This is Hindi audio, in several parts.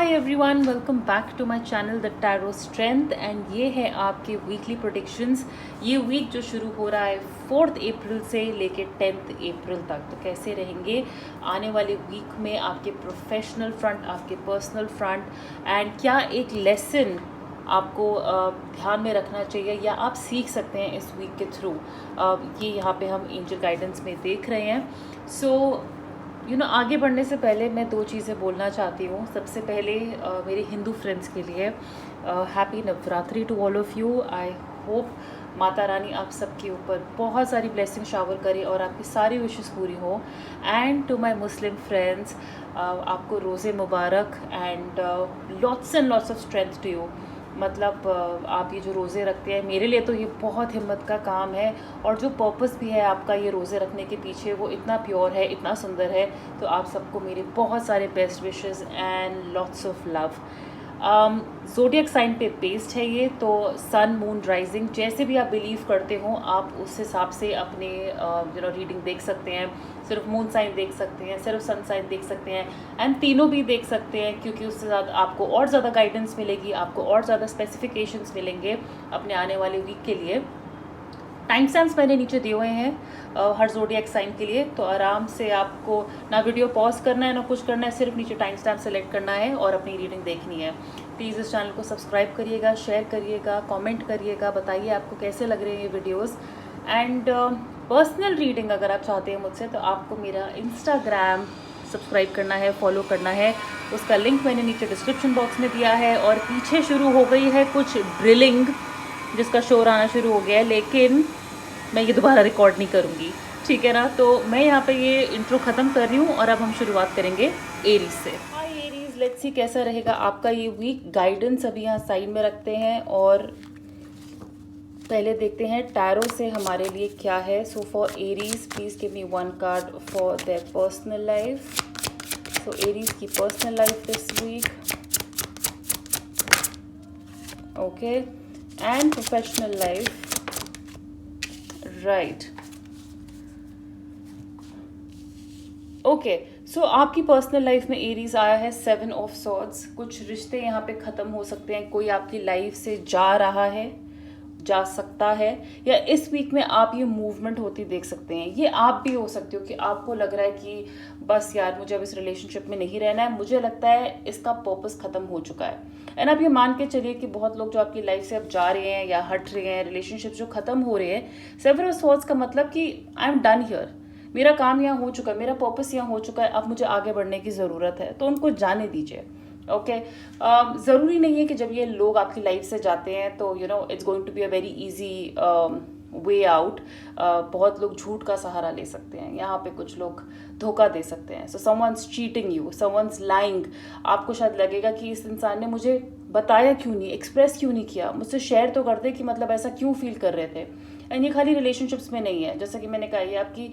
Hi everyone, welcome back to my channel the tarot strength. And ये है आपके वीकली प्रेडिक्शंस। ये वीक जो शुरू हो रहा है 4 अप्रैल से लेके 10 अप्रैल तक, तो कैसे रहेंगे आने वाले वीक में आपके प्रोफेशनल फ्रंट, आपके पर्सनल फ्रंट, एंड क्या एक लेसन आपको ध्यान में रखना चाहिए या आप सीख सकते हैं इस वीक के थ्रू, ये यहाँ पे हम एंजल गाइडेंस में देख रहे हैं। सो आगे बढ़ने से पहले मैं दो चीज़ें बोलना चाहती हूँ। सबसे पहले मेरे हिंदू फ्रेंड्स के लिए happy Navratri to all of you. I hope Mata Rani आप सबके ऊपर बहुत सारी ब्लेसिंग शावर करे और आपकी सारी विशेस पूरी हो। And to my Muslim friends, आपको रोज़े मुबारक and lots and lots of strength to you. मतलब आप ये जो रोज़े रखते हैं, मेरे लिए तो ये बहुत हिम्मत का काम है, और जो पर्पस भी है आपका ये रोज़े रखने के पीछे वो इतना प्योर है, इतना सुंदर है। तो आप सबको मेरे बहुत सारे best wishes and lots of love. Zodiac sign पे बेस्ड है ये, तो सन मून राइजिंग जैसे भी आप बिलीव करते हो आप उस हिसाब से अपने रीडिंग देख सकते हैं। सिर्फ मून साइन देख सकते हैं, सिर्फ सन साइन देख सकते हैं, एंड तीनों भी देख सकते हैं, क्योंकि उससे ज़्यादा आपको और ज़्यादा गाइडेंस मिलेगी, आपको और ज़्यादा स्पेसिफिकेशंस मिलेंगे अपने आने वाले वीक के लिए। टाइम स्टैम्प्स मैंने नीचे दिए हुए हैं हर ज़ोडिएक साइन के लिए, तो आराम से आपको ना वीडियो पॉज करना है ना कुछ करना है, सिर्फ नीचे टाइम स्टैम्प सेलेक्ट करना है और अपनी रीडिंग देखनी है। प्लीज़ इस चैनल को सब्सक्राइब करिएगा, शेयर करिएगा, कमेंट करिएगा, बताइए आपको कैसे लग रहे हैं ये वीडियोस। एंड पर्सनल रीडिंग अगर आप चाहते हैं मुझसे, तो आपको मेरा इंस्टाग्राम सब्सक्राइब करना है, फॉलो करना है। उसका लिंक मैंने नीचे डिस्क्रिप्शन बॉक्स में दिया है। और पीछे शुरू हो गई है कुछ ड्रिलिंग जिसका शोर आना शुरू हो गया है, लेकिन मैं ये दोबारा रिकॉर्ड नहीं करूँगी, ठीक है ना। तो मैं यहाँ पे ये इंट्रो ख़त्म कर रही हूँ और अब हम शुरुआत करेंगे एरीज से। हाय एरीज, लेट्स सी कैसा रहेगा आपका ये वीक। गाइडेंस अभी यहाँ साइड में रखते हैं और पहले देखते हैं टैरो से हमारे लिए क्या है। So for Aries please give me one card for their personal life. So Aries की personal life this week, okay, and professional life, right, okay. So आपकी पर्सनल लाइफ में एरीज आया है 7 ऑफ सॉर्ड्स। कुछ रिश्ते यहाँ पे ख़त्म हो सकते हैं, कोई आपकी लाइफ से जा रहा है, जा सकता है, या इस वीक में आप ये मूवमेंट होती देख सकते हैं। ये आप भी हो सकते हो कि आपको लग रहा है कि बस यार मुझे अब इस रिलेशनशिप में नहीं रहना है, मुझे लगता है इसका पर्पस ख़त्म हो चुका है। एंड आप ये मान के चलिए कि बहुत लोग जो आपकी लाइफ से अब जा रहे हैं या हट रहे हैं, रिलेशनशिप जो ख़त्म हो रहे हैं, 7 ऑफ सॉर्ड्स का मतलब कि आई एम डन हियर, मेरा काम यहाँ हो चुका है, मेरा पर्पस यहाँ हो चुका है, अब मुझे आगे बढ़ने की ज़रूरत है, तो उनको जाने दीजिए। ओके, ज़रूरी नहीं है कि जब ये लोग आपकी लाइफ से जाते हैं तो it's going to be a very easy way out. बहुत लोग झूठ का सहारा ले सकते हैं, यहाँ पे कुछ लोग धोखा दे सकते हैं। So someone's cheating you, someone's lying. आपको शायद लगेगा कि इस इंसान ने मुझे बताया क्यों नहीं, एक्सप्रेस क्यों नहीं किया, मुझसे शेयर तो करते कि मतलब ऐसा क्यों फील कर रहे थे। एंड ये खाली रिलेशनशिप्स में नहीं है, जैसा कि मैंने कहा, ये आपकी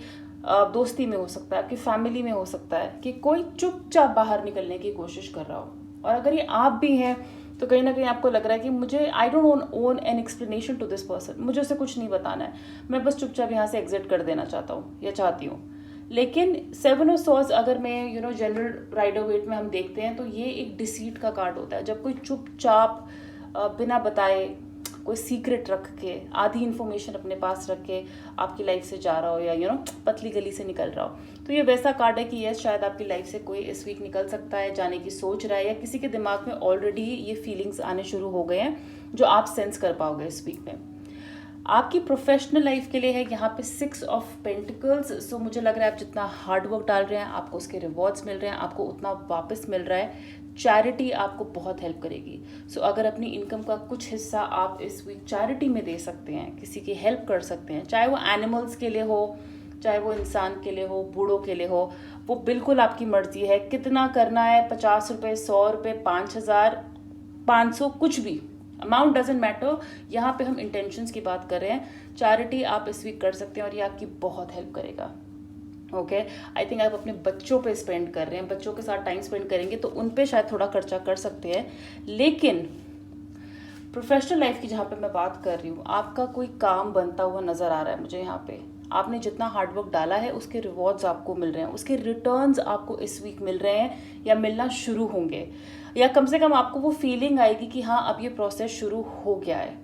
दोस्ती में हो सकता है, आपकी फैमिली में हो सकता है कि कोई चुपचाप बाहर निकलने की कोशिश कर रहा हो। और अगर ये आप भी हैं तो कहीं ना कहीं आपको लग रहा है कि मुझे I don't own an explanation to this person, मुझे उसे कुछ नहीं बताना है, मैं बस चुपचाप यहाँ से एग्जिट कर देना चाहता हूँ या चाहती हूँ। लेकिन 7 ऑफ सॉर्ड्स अगर मैं जनरल राइडर वेट में हम देखते हैं तो ये एक डिसीट का कार्ड होता है। जब कोई चुपचाप बिना बताए कोई सीक्रेट रख के, आधी इन्फॉर्मेशन अपने पास रख के आपकी लाइफ से जा रहा हो या पतली गली से निकल रहा हो, तो ये वैसा कार्ड है कि यस, शायद आपकी लाइफ से कोई इस वीक निकल सकता है, जाने की सोच रहा है, या किसी के दिमाग में ऑलरेडी ये फीलिंग्स आने शुरू हो गए हैं जो आप सेंस कर पाओगे इस वीक में। आपकी प्रोफेशनल लाइफ के लिए है यहाँ पे 6 ऑफ पेंटिकल्स। सो मुझे लग रहा है आप जितना हार्ड वर्क डाल रहे हैं आपको उसके रिवॉर्ड्स मिल रहे हैं, आपको उतना वापस मिल रहा है। चैरिटी आपको बहुत हेल्प करेगी। सो अगर अपनी इनकम का कुछ हिस्सा आप इस वीक चैरिटी में दे सकते हैं, किसी की हेल्प कर सकते हैं, चाहे वो एनिमल्स के लिए हो, चाहे वो इंसान के लिए हो, बूढ़ों के लिए हो, वो बिल्कुल आपकी मर्जी है। कितना करना है, 50 रुपये, 100 रुपये, 5000, 500, कुछ भी, अमाउंट डजेंट मैटर। यहाँ पे हम इंटेंशंस की बात कर रहे हैं। चैरिटी आप इस वीक कर सकते हैं और ये आपकी बहुत हेल्प करेगा। ओके, आई थिंक आप अपने बच्चों पे स्पेंड कर रहे हैं, बच्चों के साथ टाइम स्पेंड करेंगे तो उन पे शायद थोड़ा खर्चा कर सकते हैं। लेकिन प्रोफेशनल लाइफ की जहाँ पे मैं बात कर रही हूँ, आपका कोई काम बनता हुआ नज़र आ रहा है मुझे यहाँ पे। आपने जितना हार्डवर्क डाला है उसके रिवॉर्ड्स आपको मिल रहे हैं, उसके रिटर्न्स आपको इस वीक मिल रहे हैं या मिलना शुरू होंगे, या कम से कम आपको वो फीलिंग आएगी कि हाँ अब ये प्रोसेस शुरू हो गया है।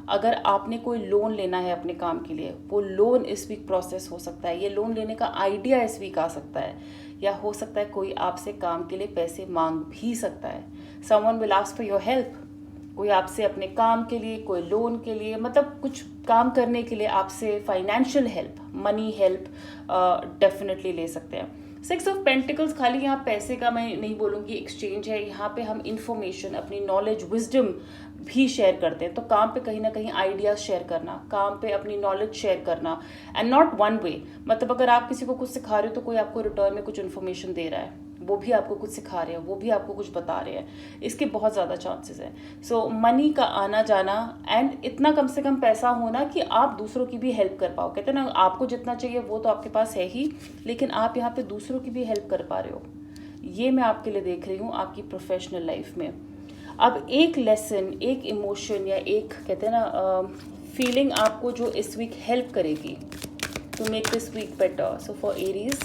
अगर आपने कोई लोन लेना है अपने काम के लिए, वो लोन इस वीक प्रोसेस हो सकता है, ये लोन लेने का आइडिया इस वीक आ सकता है, या हो सकता है कोई आपसे काम के लिए पैसे मांग भी सकता है। Someone will ask for your help, कोई आपसे अपने काम के लिए, कोई लोन के लिए, मतलब कुछ काम करने के लिए आपसे financial help, money help definitely ले सकते हैं। 6 ऑफ पेंटिकल्स खाली यहाँ पैसे का मैं नहीं बोलूँगी एक्सचेंज है, यहाँ पे हम इंफॉर्मेशन, अपनी नॉलेज, विजडम भी शेयर करते हैं। तो काम पे कहीं ना कहीं आइडियाज शेयर करना, काम पे अपनी नॉलेज शेयर करना, एंड नॉट वन वे। मतलब अगर आप किसी को कुछ सिखा रहे हो तो कोई आपको रिटर्न में कुछ इन्फॉर्मेशन दे रहा है, वो भी आपको कुछ सिखा रहे हैं, वो भी आपको कुछ बता रहे हैं, इसके बहुत ज़्यादा चांसेस हैं। सो मनी का आना जाना, एंड इतना कम से कम पैसा होना कि आप दूसरों की भी हेल्प कर पाओ। कहते हैं ना, आपको जितना चाहिए वो तो आपके पास है ही, लेकिन आप यहाँ पे दूसरों की भी हेल्प कर पा रहे हो। ये मैं आपके लिए देख रही हूँ आपकी प्रोफेशनल लाइफ में। अब एक लेसन, एक इमोशन, या एक कहते हैं ना फीलिंग आपको जो इस वीक हेल्प करेगी to make this week better. So for Aries,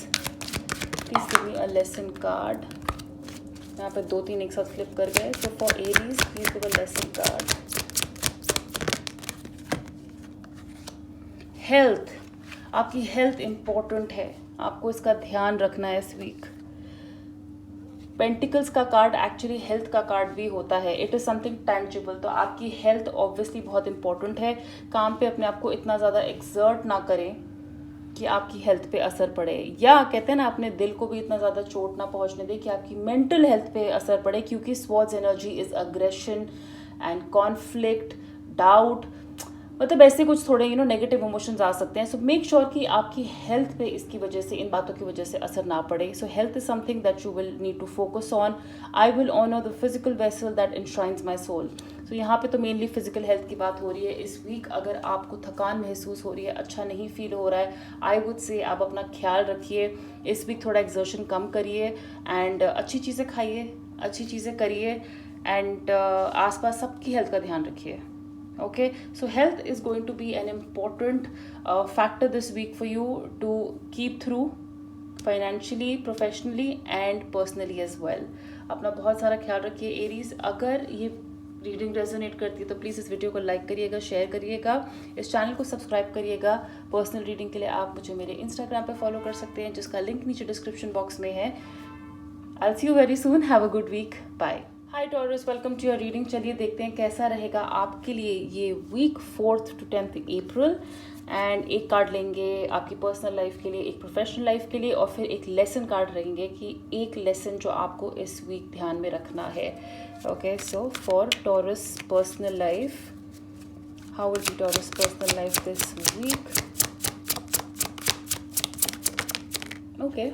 please give me a lesson card. यहाँ पे 2-3 एक साथ फ्लिप कर गए। So for Aries, please give a lesson card. Health, आपकी हेल्थ इंपॉर्टेंट है, आपको इसका ध्यान रखना है इस वीक। पेंटिकल्स का कार्ड एक्चुअली हेल्थ का कार्ड भी होता है, इट इज़ समथिंग टेंजिबल। तो आपकी हेल्थ ऑब्वियसली बहुत इंपॉर्टेंट है। काम पे अपने आप को इतना ज़्यादा एक्सर्ट ना करें कि आपकी हेल्थ पे असर पड़े, या कहते हैं ना अपने दिल को भी इतना ज़्यादा चोट ना पहुंचने दे कि आपकी मेंटल हेल्थ पे असर पड़े, क्योंकि swords energy is aggression and conflict, doubt, मतलब ऐसे कुछ थोड़े नेगेटिव इमोशंस आ सकते हैं। सो मेक श्योर कि आपकी हेल्थ पे इसकी वजह से, इन बातों की वजह से असर ना पड़े। So health is something that you will need to focus on. I will honour the physical vessel that enshrines my soul. So यहाँ पे तो मेनली फिजिकल हेल्थ की बात हो रही है इस वीक। अगर आपको थकान महसूस हो रही है, अच्छा नहीं फील हो रहा है, आई वुड से आप अपना ख्याल रखिए इस वीक, थोड़ा एक्सर्शन कम करिए, एंड अच्छी चीज़ें खाइए, अच्छी चीज़ें करिए, एंड आसपास सबकी हेल्थ का ध्यान रखिए। Okay, so health is going to be an important factor this week for you to keep through financially, professionally and personally as well. अपना बहुत सारा ख्याल रखिए एरीज। अगर ये रीडिंग रेजोनेट करती है तो प्लीज़ इस वीडियो को लाइक करिएगा, शेयर करिएगा, इस चैनल को सब्सक्राइब करिएगा। पर्सनल रीडिंग के लिए आप मुझे मेरे इंस्टाग्राम पे फॉलो कर सकते हैं, जिसका लिंक नीचे डिस्क्रिप्शन बॉक्स में है। I'll see you very soon. Have a good week. Bye. Hi Taurus, welcome to your reading. चलिए देखते हैं कैसा रहेगा आपके लिए ये week 4th to 10th April. And एक कार्ड लेंगे आपकी पर्सनल लाइफ के लिए, एक प्रोफेशनल लाइफ के लिए, और फिर एक लेसन कार्ड रहेंगे कि एक लेसन जो आपको इस वीक ध्यान में रखना है। Okay, so for Taurus personal life, how will be Taurus personal life this week? Okay,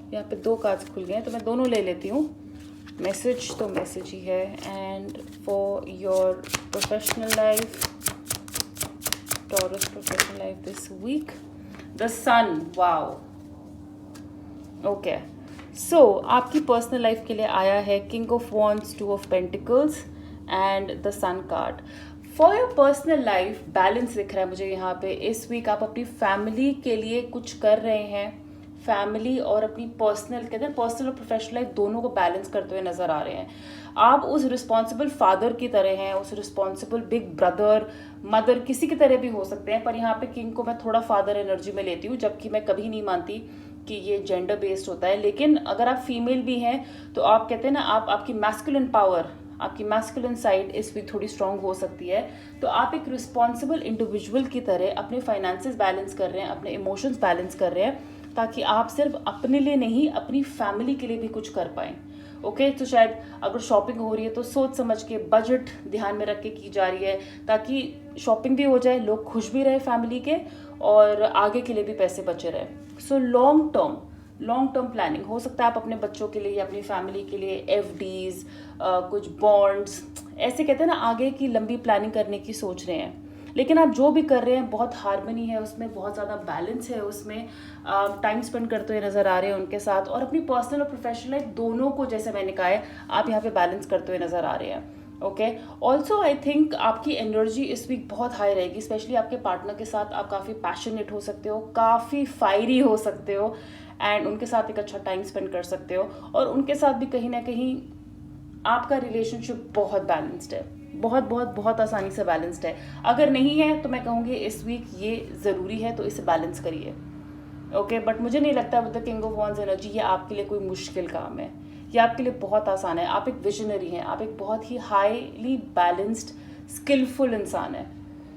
यहाँ पे 2 कार्ड्स खुल गए हैं तो मैं दोनों ले लेती हूँ। मैसेज तो मैसेज ही है। And for your professional life, Taurus professional life this week, the sun. Wow, okay, so आपकी पर्सनल लाइफ के लिए आया है king of wands, 2 of pentacles and the sun card. For your personal life balance दिख रहा है मुझे यहाँ पे। इस वीक आप अपनी फैमिली के लिए कुछ कर रहे हैं, फैमिली और अपनी पर्सनल, कहते हैं पर्सनल और प्रोफेशनल लाइफ दोनों को बैलेंस करते हुए नजर आ रहे हैं। आप उस रिस्पॉन्सिबल फादर की तरह हैं, उस रिस्पॉन्सिबल बिग ब्रदर, मदर, किसी की तरह भी हो सकते हैं, पर यहाँ पे किंग को मैं थोड़ा फादर एनर्जी में लेती हूँ, जबकि मैं कभी नहीं मानती कि ये जेंडर बेस्ड होता है। लेकिन अगर आप फीमेल भी हैं तो आप कहते हैं ना, आप आपकी मैस्कुलिन पावर, आपकी मैस्कुलिन साइड इस वीक थोड़ी स्ट्रांग हो सकती है। तो आप एक रिस्पॉन्सिबल इंडिविजुअल की तरह अपने फाइनेंसेस बैलेंस कर रहे हैं, अपने इमोशंस बैलेंस कर रहे हैं, ताकि आप सिर्फ अपने लिए नहीं, अपनी फैमिली के लिए भी कुछ कर पाएं। ओके, तो शायद अगर शॉपिंग हो रही है तो सोच समझ के, बजट ध्यान में रख के की जा रही है, ताकि शॉपिंग भी हो जाए, लोग खुश भी रहे फैमिली के, और आगे के लिए भी पैसे बचे रहे। सो लॉन्ग टर्म प्लानिंग हो सकता है आप अपने बच्चों के लिए या अपनी फैमिली के लिए एफडीज, कुछ बॉन्ड्स, ऐसे कहते हैं ना, आगे की लंबी प्लानिंग करने की सोच रहे हैं। लेकिन आप जो भी कर रहे हैं बहुत हार्मनी है उसमें, बहुत ज़्यादा बैलेंस है उसमें, टाइम स्पेंड करते हुए नज़र आ रहे हैं उनके साथ, और अपनी पर्सनल और प्रोफेशनल लाइफ दोनों को, जैसे मैंने कहा है, आप यहाँ पे बैलेंस करते हुए नज़र आ रहे हैं। ओके। ऑल्सो आई थिंक आपकी एनर्जी इस वीक बहुत हाई रहेगी, स्पेशली आपके पार्टनर के साथ आप काफ़ी पैशनेट हो सकते हो, काफ़ी फायरी हो सकते हो, एंड उनके साथ एक अच्छा टाइम स्पेंड कर सकते हो, और उनके साथ भी कहीं ना कहीं आपका रिलेशनशिप बहुत बैलेंस्ड है, बहुत बहुत बहुत आसानी से बैलेंस्ड है। अगर नहीं है तो मैं कहूँगी इस वीक ये ज़रूरी है, तो इसे बैलेंस करिए। ओके, बट मुझे नहीं लगता with the king of wands energy ये आपके लिए कोई मुश्किल काम है, ये आपके लिए बहुत आसान है। आप एक विजनरी हैं, आप एक बहुत ही हाईली बैलेंस्ड स्किलफुल इंसान है,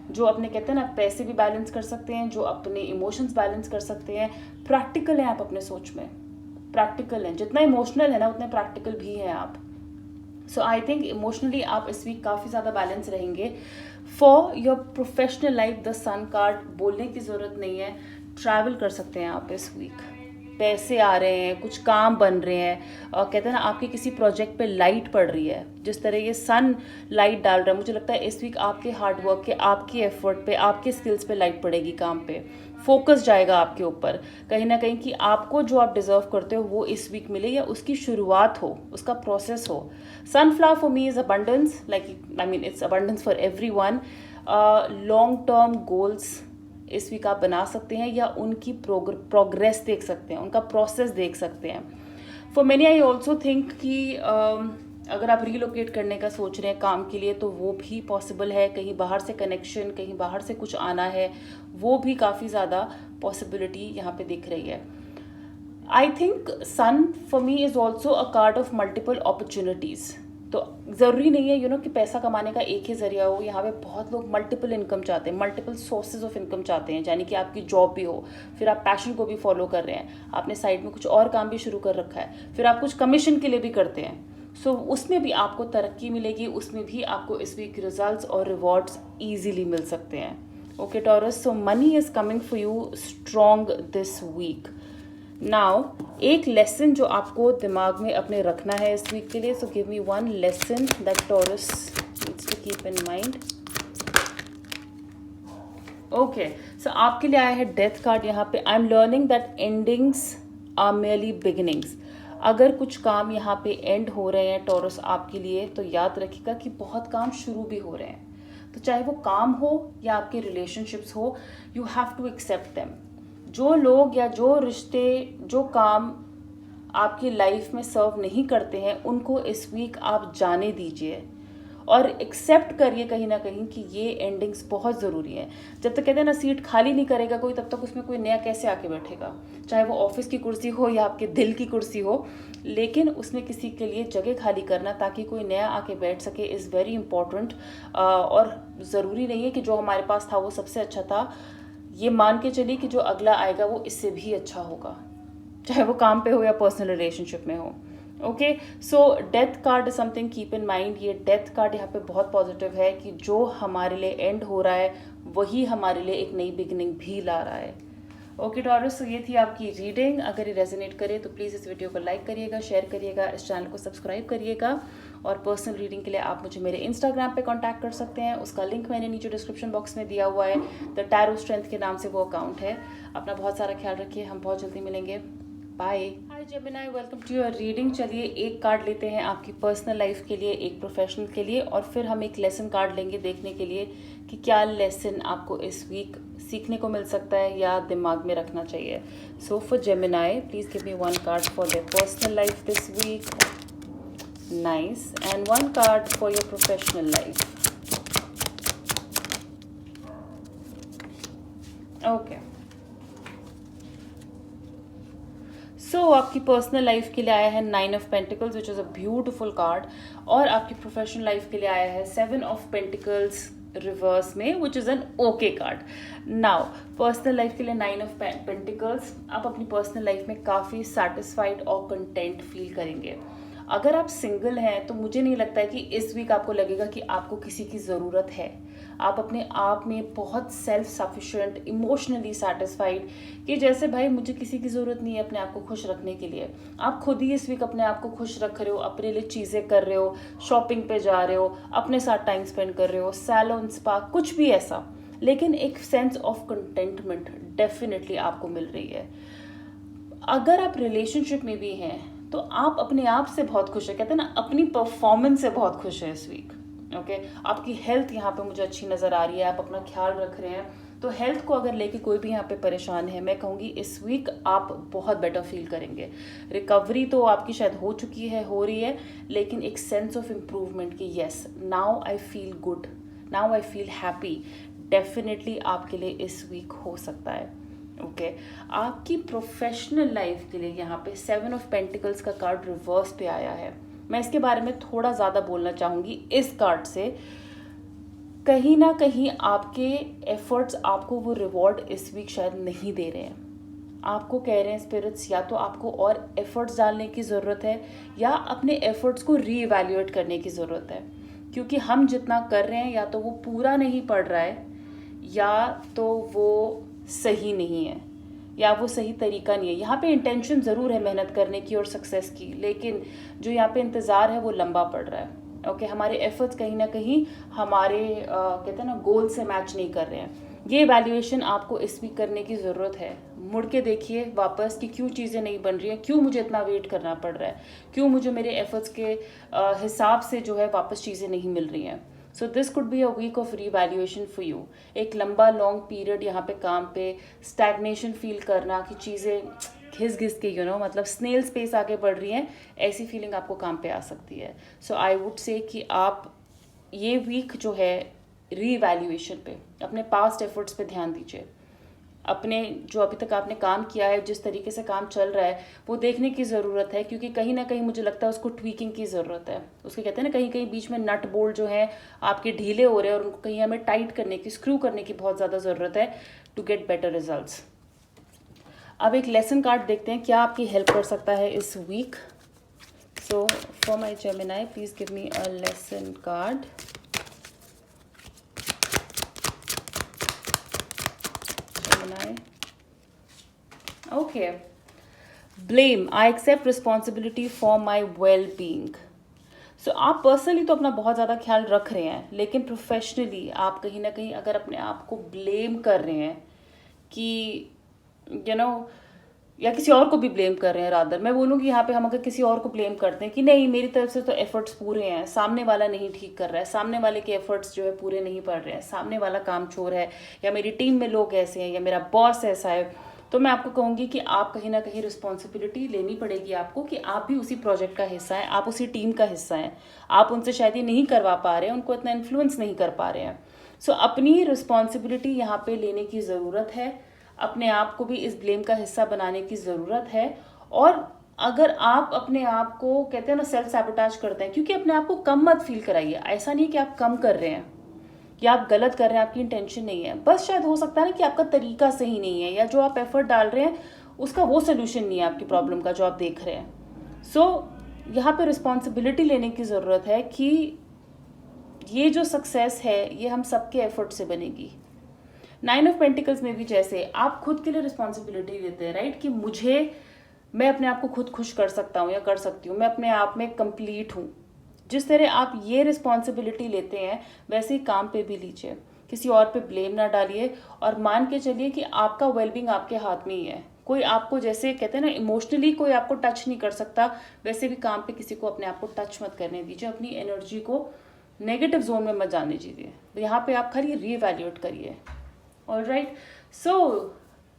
जो अपने कहते हैं ना पैसे भी बैलेंस कर सकते हैं, जो अपने इमोशंस बैलेंस कर सकते हैं, प्रैक्टिकल हैं आप अपने सोच में, प्रैक्टिकल हैं, जितना इमोशनल है ना उतने प्रैक्टिकल भी हैं आप। सो आई थिंक इमोशनली आप इस वीक काफ़ी ज़्यादा बैलेंस रहेंगे। For your professional life the sun card बोलने की ज़रूरत नहीं है, ट्रैवल कर सकते हैं आप इस वीक, पैसे आ रहे हैं, कुछ काम बन रहे हैं, और कहते हैं ना आपके किसी प्रोजेक्ट पे लाइट पड़ रही है, जिस तरह ये सन लाइट डाल रहा है, मुझे लगता है इस वीक आपके हार्डवर्क के, आपके एफर्ट पे, आपके स्किल्स पे लाइट पड़ेगी, काम पे फोकस जाएगा आपके ऊपर कहीं ना कहीं, कि आपको जो आप डिजर्व करते हो वो इस वीक मिले, या उसकी शुरुआत हो, उसका प्रोसेस हो। Sunflower for me is abundance, like I mean it's abundance for every one. Long term goals इस वीक आप बना सकते हैं, या उनकी प्रोग्रेस देख सकते हैं, उनका प्रोसेस देख सकते हैं। For many I also think कि अगर आप रीलोकेट करने का सोच रहे हैं काम के लिए तो वो भी पॉसिबल है, कहीं बाहर से कनेक्शन, कहीं बाहर से कुछ आना है, वो भी काफ़ी ज़्यादा पॉसिबिलिटी यहाँ पे दिख रही है। I think sun for me is also a card of multiple opportunities. तो ज़रूरी नहीं है कि पैसा कमाने का एक ही ज़रिया हो, यहाँ पे बहुत लोग मल्टीपल इनकम चाहते हैं, मल्टीपल सोर्सेज ऑफ इनकम चाहते हैं, यानी कि आपकी जॉब भी हो, फिर आप पैशन को भी फॉलो कर रहे हैं, आपने साइड में कुछ और काम भी शुरू कर रखा है, फिर आप कुछ कमीशन के लिए भी करते हैं। सो उसमें भी आपको तरक्की मिलेगी, उसमें भी आपको इस वीक रिजल्ट्स और रिवॉर्ड्स ईजीली मिल सकते हैं। Okay Taurus, so money is coming for you strong this week. Now एक लेसन जो आपको दिमाग में अपने रखना है इस वीक के लिए, so give me one lesson that Taurus needs to keep in mind. Okay, so आपके लिए आया है डेथ कार्ड यहाँ पे। I am learning that endings are merely beginnings. अगर कुछ काम यहाँ पे एंड हो रहे हैं टॉरस आपके लिए, तो याद रखिएगा कि बहुत काम शुरू भी हो रहे हैं। तो चाहे वो काम हो या आपके रिलेशनशिप्स हो, you have to accept them. जो लोग या जो रिश्ते, जो काम आपकी लाइफ में सर्व नहीं करते हैं, उनको इस वीक आप जाने दीजिए और एक्सेप्ट करिए कहीं ना कहीं कि ये एंडिंग्स बहुत ज़रूरी है। जब तक कहते हैं ना सीट खाली नहीं करेगा कोई, तब तक उसमें कोई नया कैसे आके बैठेगा, चाहे वो ऑफिस की कुर्सी हो या आपके दिल की कुर्सी हो, लेकिन उसमें किसी के लिए जगह खाली करना ताकि कोई नया आके बैठ सके इज़ वेरी इंपॉर्टेंट। और ज़रूरी नहीं है कि जो हमारे पास था वो सबसे अच्छा था, ये मान के चलिए कि जो अगला आएगा वो इससे भी अच्छा होगा, चाहे वो काम पे हो या पर्सनल रिलेशनशिप में हो। Okay, so death card something keep in mind. ये डेथ कार्ड यहाँ पे बहुत पॉजिटिव है कि जो हमारे लिए एंड हो रहा है वही हमारे लिए एक नई बिगिनिंग भी ला रहा है। ओके टॉरस, तो ये थी आपकी रीडिंग। अगर ये रेजोनेट करे तो प्लीज़ इस वीडियो को लाइक करिएगा, शेयर करिएगा, इस चैनल को सब्सक्राइब करिएगा। और पर्सनल रीडिंग के लिए आप मुझे मेरे इंस्टाग्राम पे कांटेक्ट कर सकते हैं, उसका लिंक मैंने नीचे डिस्क्रिप्शन बॉक्स में दिया हुआ है, द टैरो स्ट्रेंथ के नाम से वो अकाउंट है। अपना बहुत सारा ख्याल रखिए, हम बहुत जल्दी मिलेंगे। Bye. Hi Gemini, welcome to your reading. चलिए एक कार्ड लेते हैं आपकी पर्सनल लाइफ के लिए, एक प्रोफेशनल के लिए, और फिर हम एक लेसन कार्ड लेंगे देखने के लिए कि क्या लेसन आपको इस वीक सीखने को मिल सकता है या दिमाग में रखना चाहिए। So for Gemini, please give me one card for their personal life this week. Nice, and one card for your professional life. Okay, so आपकी पर्सनल लाइफ के लिए आया है 9 of pentacles which is a beautiful card, और आपकी प्रोफेशनल लाइफ के लिए आया है 7 ऑफ पेंटिकल्स रिवर्स में which is an okay card. Now personal life के लिए 9 ऑफ पेंटिकल्स, आप अपनी पर्सनल लाइफ में काफ़ी सेटिस्फाइड और कंटेंट फील करेंगे। अगर आप सिंगल हैं तो मुझे नहीं लगता है कि इस वीक आपको लगेगा कि आपको किसी की ज़रूरत है। आप अपने आप में बहुत सेल्फ सफिशिएंट, इमोशनली सेटिस्फाइड, कि जैसे भाई मुझे किसी की ज़रूरत नहीं है अपने आप को खुश रखने के लिए। आप खुद ही इस वीक अपने आप को खुश रख रहे हो, अपने लिए चीज़ें कर रहे हो, शॉपिंग पे जा रहे हो, अपने साथ टाइम स्पेंड कर रहे हो, सैलून, स्पा, कुछ भी ऐसा, लेकिन एक सेंस ऑफ कंटेंटमेंट डेफिनेटली आपको मिल रही है। अगर आप रिलेशनशिप में भी हैं तो आप अपने आप से बहुत खुश है, कहते हैं ना अपनी परफॉर्मेंस से बहुत खुश है इस वीक। ओके आपकी हेल्थ यहाँ पे मुझे अच्छी नज़र आ रही है, आप अपना ख्याल रख रहे हैं। तो हेल्थ को अगर लेके कोई भी यहाँ पे परेशान है, मैं कहूँगी इस वीक आप बहुत बेटर फील करेंगे। रिकवरी तो आपकी शायद हो चुकी है, हो रही है, लेकिन एक सेंस ऑफ इम्प्रूवमेंट की yes now I feel good, now I feel happy, definitely आपके लिए इस वीक हो सकता है। ओके आपकी प्रोफेशनल लाइफ के लिए यहाँ पे 7 ऑफ पेंटिकल्स का कार्ड रिवर्स पे आया है। मैं इसके बारे में थोड़ा ज़्यादा बोलना चाहूँगी। इस कार्ड से कहीं ना कहीं आपके एफर्ट्स आपको वो रिवॉर्ड इस वीक शायद नहीं दे रहे हैं। आपको कह रहे हैं स्पिरिट्स या तो आपको और एफर्ट्स डालने की ज़रूरत है या अपने एफर्ट्स को रीइवैल्यूएट करने की ज़रूरत है, क्योंकि हम जितना कर रहे हैं या तो वो पूरा नहीं पड़ रहा है या तो वो सही नहीं है या वो सही तरीका नहीं है। यहाँ पे इंटेंशन ज़रूर है मेहनत करने की और सक्सेस की, लेकिन जो यहाँ पे इंतज़ार है वो लंबा पड़ रहा है। ओके हमारे एफर्ट्स कहीं ना कहीं हमारे कहते हैं ना गोल से मैच नहीं कर रहे हैं। ये वैल्यूएशन आपको इस वीक करने की ज़रूरत है। मुड़ के देखिए वापस कि क्यों चीज़ें नहीं बन रही हैं, क्यों मुझे इतना वेट करना पड़ रहा है, क्यों मुझे मेरे एफर्ट्स के हिसाब से जो है वापस चीज़ें नहीं मिल रही हैं। So this could be a week of revaluation for you. एक लंबा लॉन्ग पीरियड यहाँ पे काम पे स्टैग्नेशन फील करना कि चीज़ें घिस घिस के मतलब स्नेल स्पेस आगे बढ़ रही हैं, ऐसी फीलिंग आपको काम पे आ सकती है। सो आई वुड से कि आप ये वीक जो है रीवैल्यूएशन पे, अपने पास्ट एफर्ट्स पे ध्यान दीजिए। अपने जो अभी तक आपने काम किया है, जिस तरीके से काम चल रहा है, वो देखने की ज़रूरत है, क्योंकि कहीं ना कहीं मुझे लगता है उसको ट्वीकिंग की ज़रूरत है। उसके कहते हैं ना कहीं कहीं बीच में नट बोल्ट जो है आपके ढीले हो रहे हैं और उनको कहीं हमें टाइट करने की, स्क्रू करने की बहुत ज़्यादा ज़रूरत है टू गेट बेटर रिजल्ट्स। अब एक लेसन कार्ड देखते हैं क्या आपकी हेल्प कर सकता है इस week. So for my Gemini please give me a lesson card. Gemini okay blame, I accept responsibility for my wellbeing. So आप पर्सनली तो अपना बहुत ज़्यादा ख्याल रख रहे हैं, लेकिन प्रोफेशनली आप कहीं ना कहीं अगर अपने आप को ब्लेम कर रहे हैं कि या किसी और को भी ब्लेम कर रहे हैं, रादर मैं बोलूँगी यहाँ पे हम अगर किसी और को ब्लेम करते हैं कि नहीं मेरी तरफ से तो एफर्ट्स पूरे हैं, सामने वाला नहीं ठीक कर रहा है, सामने वाले के एफर्ट्स जो है पूरे नहीं पड़ रहे हैं, सामने वाला काम चोर है, या मेरी टीम में लोग ऐसे हैं, या मेरा बॉस ऐसा है, तो मैं आपको कहूँगी कि आप कहीं ना कहीं रिस्पॉन्सिबिलिटी लेनी पड़ेगी आपको कि आप भी उसी प्रोजेक्ट का हिस्सा हैं, आप उसी टीम का हिस्सा हैं। आप उनसे शायद ये नहीं करवा पा रहे हैं, उनको इतना इन्फ्लुएंस नहीं कर पा रहे हैं। सो अपनी रिस्पॉन्सिबिलिटी यहाँ पे लेने की ज़रूरत है, अपने आप को भी इस ब्लेम का हिस्सा बनाने की ज़रूरत है। और अगर आप अपने आप को कहते हैं ना सेल्फ सैबोटाज करते हैं, क्योंकि अपने आप को कम मत फील कराइए। ऐसा नहीं कि आप कम कर रहे हैं या आप गलत कर रहे हैं, आपकी इंटेंशन नहीं है, बस शायद हो सकता है ना कि आपका तरीका सही नहीं है, या जो आप एफर्ट डाल रहे हैं उसका वो सोल्यूशन नहीं है आपकी प्रॉब्लम का जो आप देख रहे हैं। सो यहाँ पे रिस्पॉन्सिबिलिटी लेने की ज़रूरत है कि ये जो सक्सेस है ये हम सबके एफर्ट से बनेगी। 9 ऑफ पेंटिकल्स में भी जैसे आप खुद के लिए रिस्पॉन्सिबिलिटी लेते हैं, राइट, कि मैं अपने आप को खुद खुश कर सकता हूँ या कर सकती हूँ, मैं अपने आप में कंप्लीट हूँ। जिस तरह आप ये रिस्पॉन्सिबिलिटी लेते हैं वैसे ही काम पे भी लीजिए, किसी और पे ब्लेम ना डालिए, और मान के चलिए कि आपका वेलबींग आपके हाथ में ही है। कोई आपको, जैसे कहते हैं ना इमोशनली कोई आपको टच नहीं कर सकता, वैसे भी काम पे किसी को अपने आप को टच मत करने दीजिए, अपनी एनर्जी को नेगेटिव जोन में मत जाने दीजिए। यहाँ पे आप खाली रीवैल्यूएट करिए। ऑलराइट, सो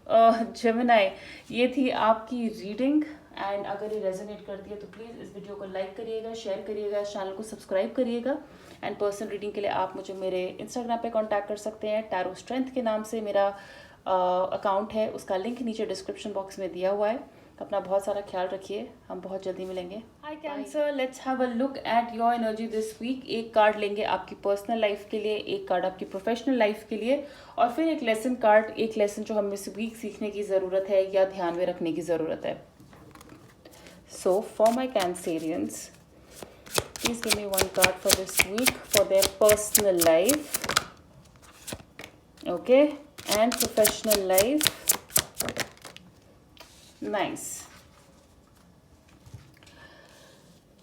जेमिनाई, ये थी आपकी रीडिंग, एंड अगर ये रेजोनेट करती है तो प्लीज़ इस वीडियो को लाइक करिएगा, शेयर करिएगा, इस चैनल को सब्सक्राइब करिएगा। एंड पर्सनल रीडिंग के लिए आप मुझे मेरे इंस्टाग्राम पे कांटेक्ट कर सकते हैं, टैरो स्ट्रेंथ के नाम से मेरा अकाउंट है, उसका लिंक नीचे डिस्क्रिप्शन बॉक्स में दिया हुआ है। अपना बहुत सारा ख्याल रखिए, हम बहुत जल्दी मिलेंगे। Hi Cancer, let's have a look at your energy this week. एक कार्ड लेंगे आपकी पर्सनल लाइफ के लिए, एक कार्ड आपकी प्रोफेशनल लाइफ के लिए, और फिर एक लेसन कार्ड, एक लेसन जो हमें इस वीक सीखने की ज़रूरत है या ध्यान में रखने की ज़रूरत है। So for my Cancerians, please give me one card for this week for their personal life, okay, and professional life. Nice.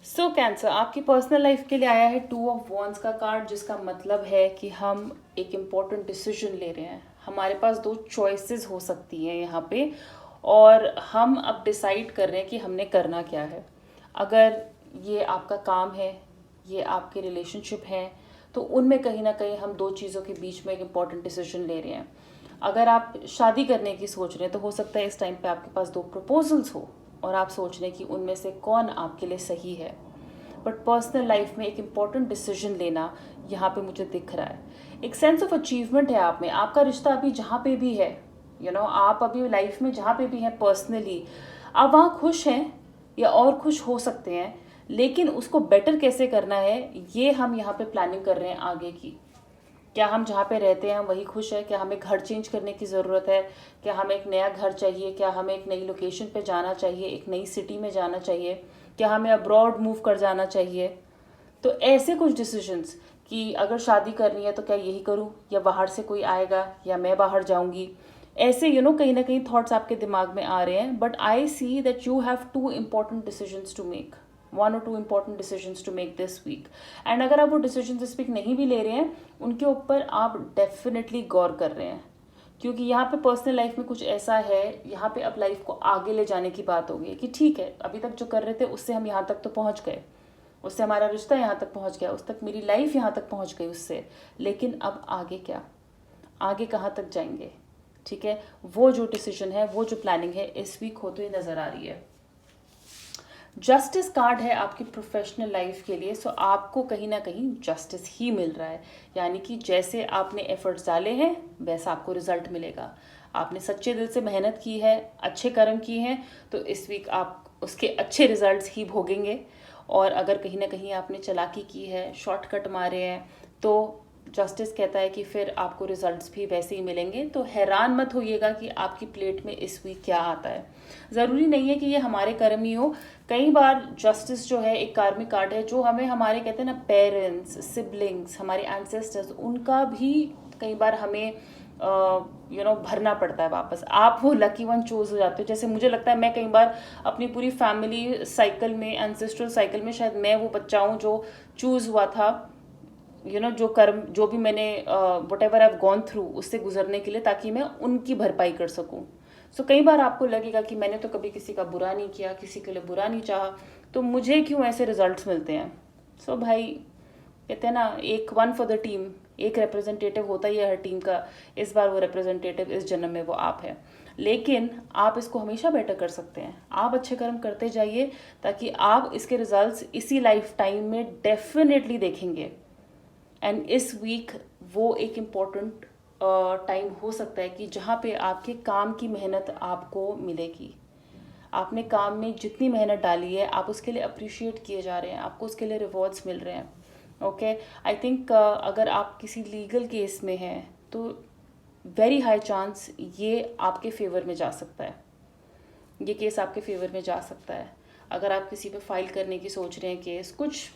So cancer, आपकी पर्सनल लाइफ के लिए आया है 2 ऑफ वॉन्ड्स का कार्ड, जिसका मतलब है कि हम एक इम्पोर्टेंट डिसीजन ले रहे हैं। हमारे पास 2 चॉइसेस हो सकती हैं यहाँ पे, और हम अब डिसाइड कर रहे हैं कि हमने करना क्या है। अगर ये आपका काम है, ये आपके रिलेशनशिप हैं, तो उनमें कहीं ना कहीं हम दो चीज़ों के बीच में एक इम्पॉर्टेंट डिसीजन ले रहे हैं। अगर आप शादी करने की सोच रहे हैं तो हो सकता है इस टाइम पे आपके पास 2 प्रपोजल्स हो और आप सोच रहे हैं कि उनमें से कौन आपके लिए सही है। बट पर्सनल लाइफ में एक इम्पॉर्टेंट डिसीजन लेना यहाँ पे मुझे दिख रहा है। एक सेंस ऑफ अचीवमेंट है आप में, आपका रिश्ता अभी जहाँ पे भी है, आप अभी लाइफ में जहाँ पे भी हैं पर्सनली, आप वहाँ खुश हैं या और खुश हो सकते हैं, लेकिन उसको बेटर कैसे करना है ये हम यहाँ पे प्लानिंग कर रहे हैं आगे की। क्या हम जहाँ पे रहते हैं हम वही खुश है? क्या हमें घर चेंज करने की ज़रूरत है? क्या हमें एक नया घर चाहिए? क्या हमें एक नई लोकेशन पे जाना चाहिए, एक नई सिटी में जाना चाहिए? क्या हमें अब्रॉड मूव कर जाना चाहिए? तो ऐसे कुछ डिसीजंस कि अगर शादी करनी है तो क्या यही करूँ, या बाहर से कोई आएगा, या मैं बाहर जाऊँगी, ऐसे कहीं ना कहीं थॉट्स आपके दिमाग में आ रहे हैं। But I see that you have 2 important decisions to make, 1 or 2 important decisions to make this week। And अगर आप वो डिसीजन दिस वीक नहीं भी ले रहे हैं, उनके ऊपर आप डेफिनेटली गौर कर रहे हैं, क्योंकि यहाँ पे पर्सनल लाइफ में कुछ ऐसा है, यहाँ पे अब लाइफ को आगे ले जाने की बात हो गई कि ठीक है अभी तक जो कर रहे थे उससे हम यहाँ तक तो पहुँच गए, उससे हमारा रिश्ता यहाँ तक पहुँच गया, उस तक मेरी लाइफ यहाँ तक पहुँच गई उससे, लेकिन अब आगे क्या, आगे कहाँ तक जाएंगे? ठीक है, वो जो डिसीजन है, वो जो प्लानिंग है इस वीक होते हुए नज़र आ रही है। जस्टिस कार्ड है आपकी प्रोफेशनल लाइफ के लिए। सो आपको कहीं ना कहीं जस्टिस ही मिल रहा है, यानी कि जैसे आपने एफर्ट्स डाले हैं वैसा आपको रिजल्ट मिलेगा। आपने सच्चे दिल से मेहनत की है, अच्छे कर्म किए हैं, तो इस वीक आप उसके अच्छे रिजल्ट्स ही भोगेंगे। और अगर कहीं ना कहीं आपने चालाकी की है, शॉर्टकट मारे हैं, तो जस्टिस कहता है कि फिर आपको रिजल्ट्स भी वैसे ही मिलेंगे। तो हैरान मत होइएगा कि आपकी प्लेट में इस वीक क्या आता है। ज़रूरी नहीं है कि ये हमारे कर्म ही हो, कई बार जस्टिस जो है एक कार्मिक कार्ड है जो हमें हमारे कहते हैं ना पेरेंट्स, सिबलिंग्स, हमारे एंसेस्टर्स, उनका भी कई बार हमें भरना पड़ता है वापस। आप वो लकी वन चूज हो जाते हो। जैसे मुझे लगता है मैं कई बार अपनी पूरी फैमिली साइकिल में, एंसेस्ट्रल साइकिल में, शायद मैं वो बच्चा हूँ जो चूज हुआ था जो कर्म, जो भी मैंने what ever I have gone through, उससे गुजरने के लिए, ताकि मैं उनकी भरपाई कर सकूं। सो कई बार आपको लगेगा कि मैंने तो कभी किसी का बुरा नहीं किया, किसी के लिए बुरा नहीं चाहा, तो मुझे क्यों ऐसे रिजल्ट्स मिलते हैं? सो भाई कहते हैं ना, एक वन फॉर द टीम, एक रिप्रेजेंटेटिव होता ही है हर टीम का। इस बार वो रिप्रेजेंटेटिव इस जन्म में वो आप है, लेकिन आप इसको हमेशा बेटर कर सकते हैं। आप अच्छे कर्म करते जाइए ताकि आप इसके रिजल्ट्स इसी लाइफ टाइम में डेफिनेटली देखेंगे। एंड इस वीक वो एक इम्पॉर्टेंट टाइम हो सकता है कि जहाँ पे आपके काम की मेहनत आपको मिलेगी। आपने काम में जितनी मेहनत डाली है, आप उसके लिए अप्रिशिएट किए जा रहे हैं, आपको उसके लिए रिवॉर्ड्स मिल रहे हैं। ओके, आई थिंक अगर आप किसी लीगल केस में हैं तो वेरी हाई चांस ये आपके फेवर में जा सकता है, ये केस आपके फेवर में जा सकता है। अगर आप किसी पे फाइल करने की सोच रहे हैं केस, कुछ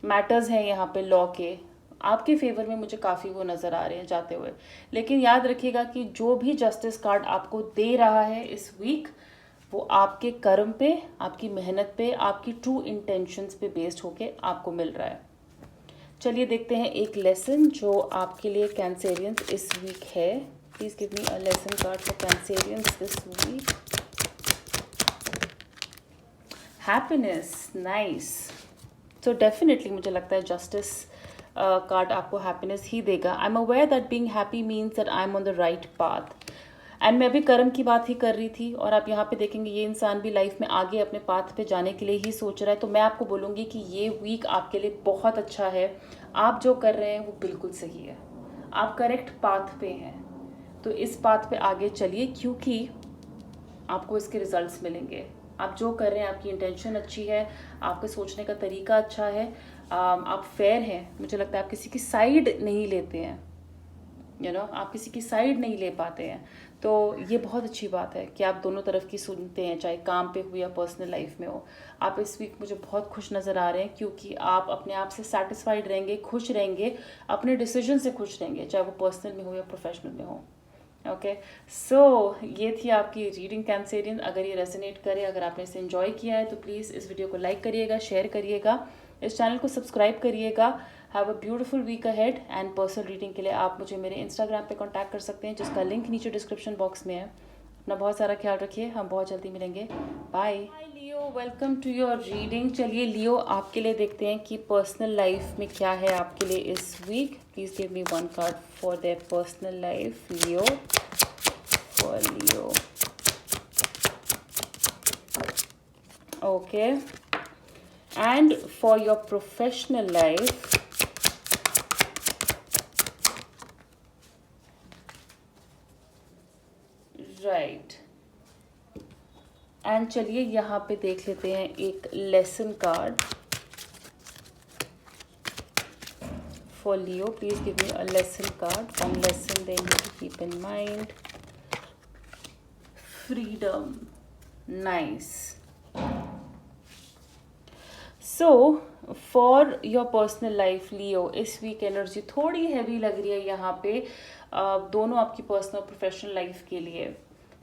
मैटर्स हैं यहाँ पे लॉ के, आपके फेवर में मुझे काफ़ी वो नज़र आ रहे हैं जाते हुए। लेकिन याद रखिएगा कि जो भी जस्टिस कार्ड आपको दे रहा है इस वीक, वो आपके कर्म पे, आपकी मेहनत पे, आपकी ट्रू इंटेंशंस पे बेस्ड होके आपको मिल रहा है। चलिए देखते हैं एक लेसन जो आपके लिए कैंसेरियंस इस वीक है। Please give me a lesson card for cancerians this week. Happiness, nice. तो डेफिनेटली मुझे लगता है जस्टिस कार्ड आपको हैप्पीनेस ही देगा। I am aware that being happy means that I am on the right path. And मैं अभी कर्म की बात ही कर रही थी, और आप यहाँ पे देखेंगे ये इंसान भी लाइफ में आगे अपने पाथ पे जाने के लिए ही सोच रहा है। तो मैं आपको बोलूँगी कि ये वीक आपके लिए बहुत अच्छा है। आप जो कर रहे हैं वो बिल्कुल सही है, आप करेक्ट पाथ पे हैं। तो इस पाथ पे आगे चलिए, क्योंकि आपको इसके रिजल्ट्स मिलेंगे। आप जो कर रहे हैं, आपकी इंटेंशन अच्छी है, आपके सोचने का तरीका अच्छा है, आप फेयर हैं। मुझे लगता है आप किसी की साइड नहीं लेते हैं, आप किसी की साइड नहीं ले पाते हैं। तो ये बहुत अच्छी बात है कि आप दोनों तरफ की सुनते हैं, चाहे काम पे हो या पर्सनल लाइफ में हो। आप इस वीक मुझे बहुत खुश नज़र आ रहे हैं, क्योंकि आप अपने आप से सेटिस्फाइड रहेंगे, खुश रहेंगे, अपने डिसीजन से खुश रहेंगे, चाहे वो पर्सनल में हो या प्रोफेशनल में हो। ओके, सो ये थी आपकी रीडिंग कैंसेरियन। अगर ये रेजोनेट करे, अगर आपने इसे एंजॉय किया है, तो प्लीज़ इस वीडियो को लाइक करिएगा, शेयर करिएगा, इस चैनल को सब्सक्राइब करिएगा। Have a beautiful week ahead. And personal reading के लिए आप मुझे मेरे इंस्टाग्राम पे कांटेक्ट कर सकते हैं, जिसका लिंक नीचे डिस्क्रिप्शन बॉक्स में है। अपना बहुत सारा ख्याल रखिए, हम बहुत जल्दी मिलेंगे। Bye. Hi Leo, welcome to your reading. चलिए लियो, आपके लिए देखते हैं कि पर्सनल लाइफ में क्या है आपके लिए इस week. Please give me one card for their personal life Leo, for Leo. Okay, and for your professional life right. And चलिए यहाँ पे देख लेते हैं एक lesson card for Leo. Please give me a lesson card, one lesson they need to keep in mind. Freedom, nice. So for your personal life Leo, इस वीक एनर्जी थोड़ी हैवी लग रही है यहाँ पे, दोनों आपकी पर्सनल प्रोफेशनल लाइफ के लिए।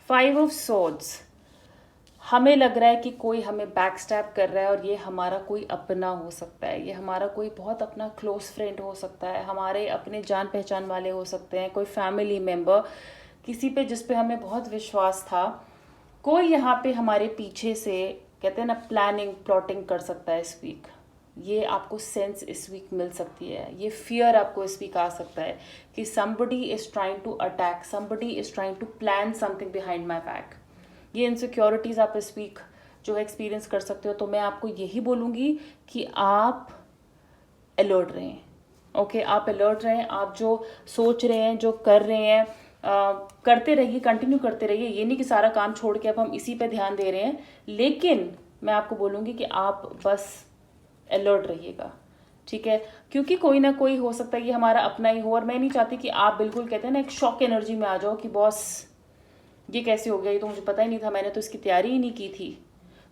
5 ऑफ सॉर्ड्स, हमें लग रहा है कि कोई हमें बैक स्टैप कर रहा है और ये हमारा कोई अपना हो सकता है, ये हमारा कोई बहुत अपना क्लोज फ्रेंड हो सकता है, हमारे अपने जान पहचान वाले हो सकते हैं, कोई फैमिली मेम्बर, किसी पे जिस पे हमें बहुत विश्वास था। कोई यहाँ पे हमारे पीछे से, कहते हैं ना, प्लानिंग प्लॉटिंग कर सकता है इस वीक। ये आपको सेंस इस वीक मिल सकती है, ये फियर आपको इस वीक आ सकता है कि somebody is trying to attack, somebody is trying to plan something behind my back। ये इनसिक्योरिटीज़ आप इस वीक जो है एक्सपीरियंस कर सकते हो। तो मैं आपको यही बोलूँगी कि आप अलर्ट रहें। ओके, आप अलर्ट रहें, आप जो सोच रहे हैं, जो कर रहे हैं, करते रहिए, कंटिन्यू करते रहिए। ये नहीं कि सारा काम छोड़ के अब हम इसी पे ध्यान दे रहे हैं, लेकिन मैं आपको बोलूँगी कि आप बस अलर्ट रहिएगा, ठीक है? क्योंकि कोई ना कोई हो सकता है कि हमारा अपना ही हो, और मैं नहीं चाहती कि आप बिल्कुल, कहते हैं ना, एक शॉक एनर्जी में आ जाओ कि बॉस ये कैसे हो गया, ये तो मुझे पता ही नहीं था, मैंने तो इसकी तैयारी ही नहीं की थी।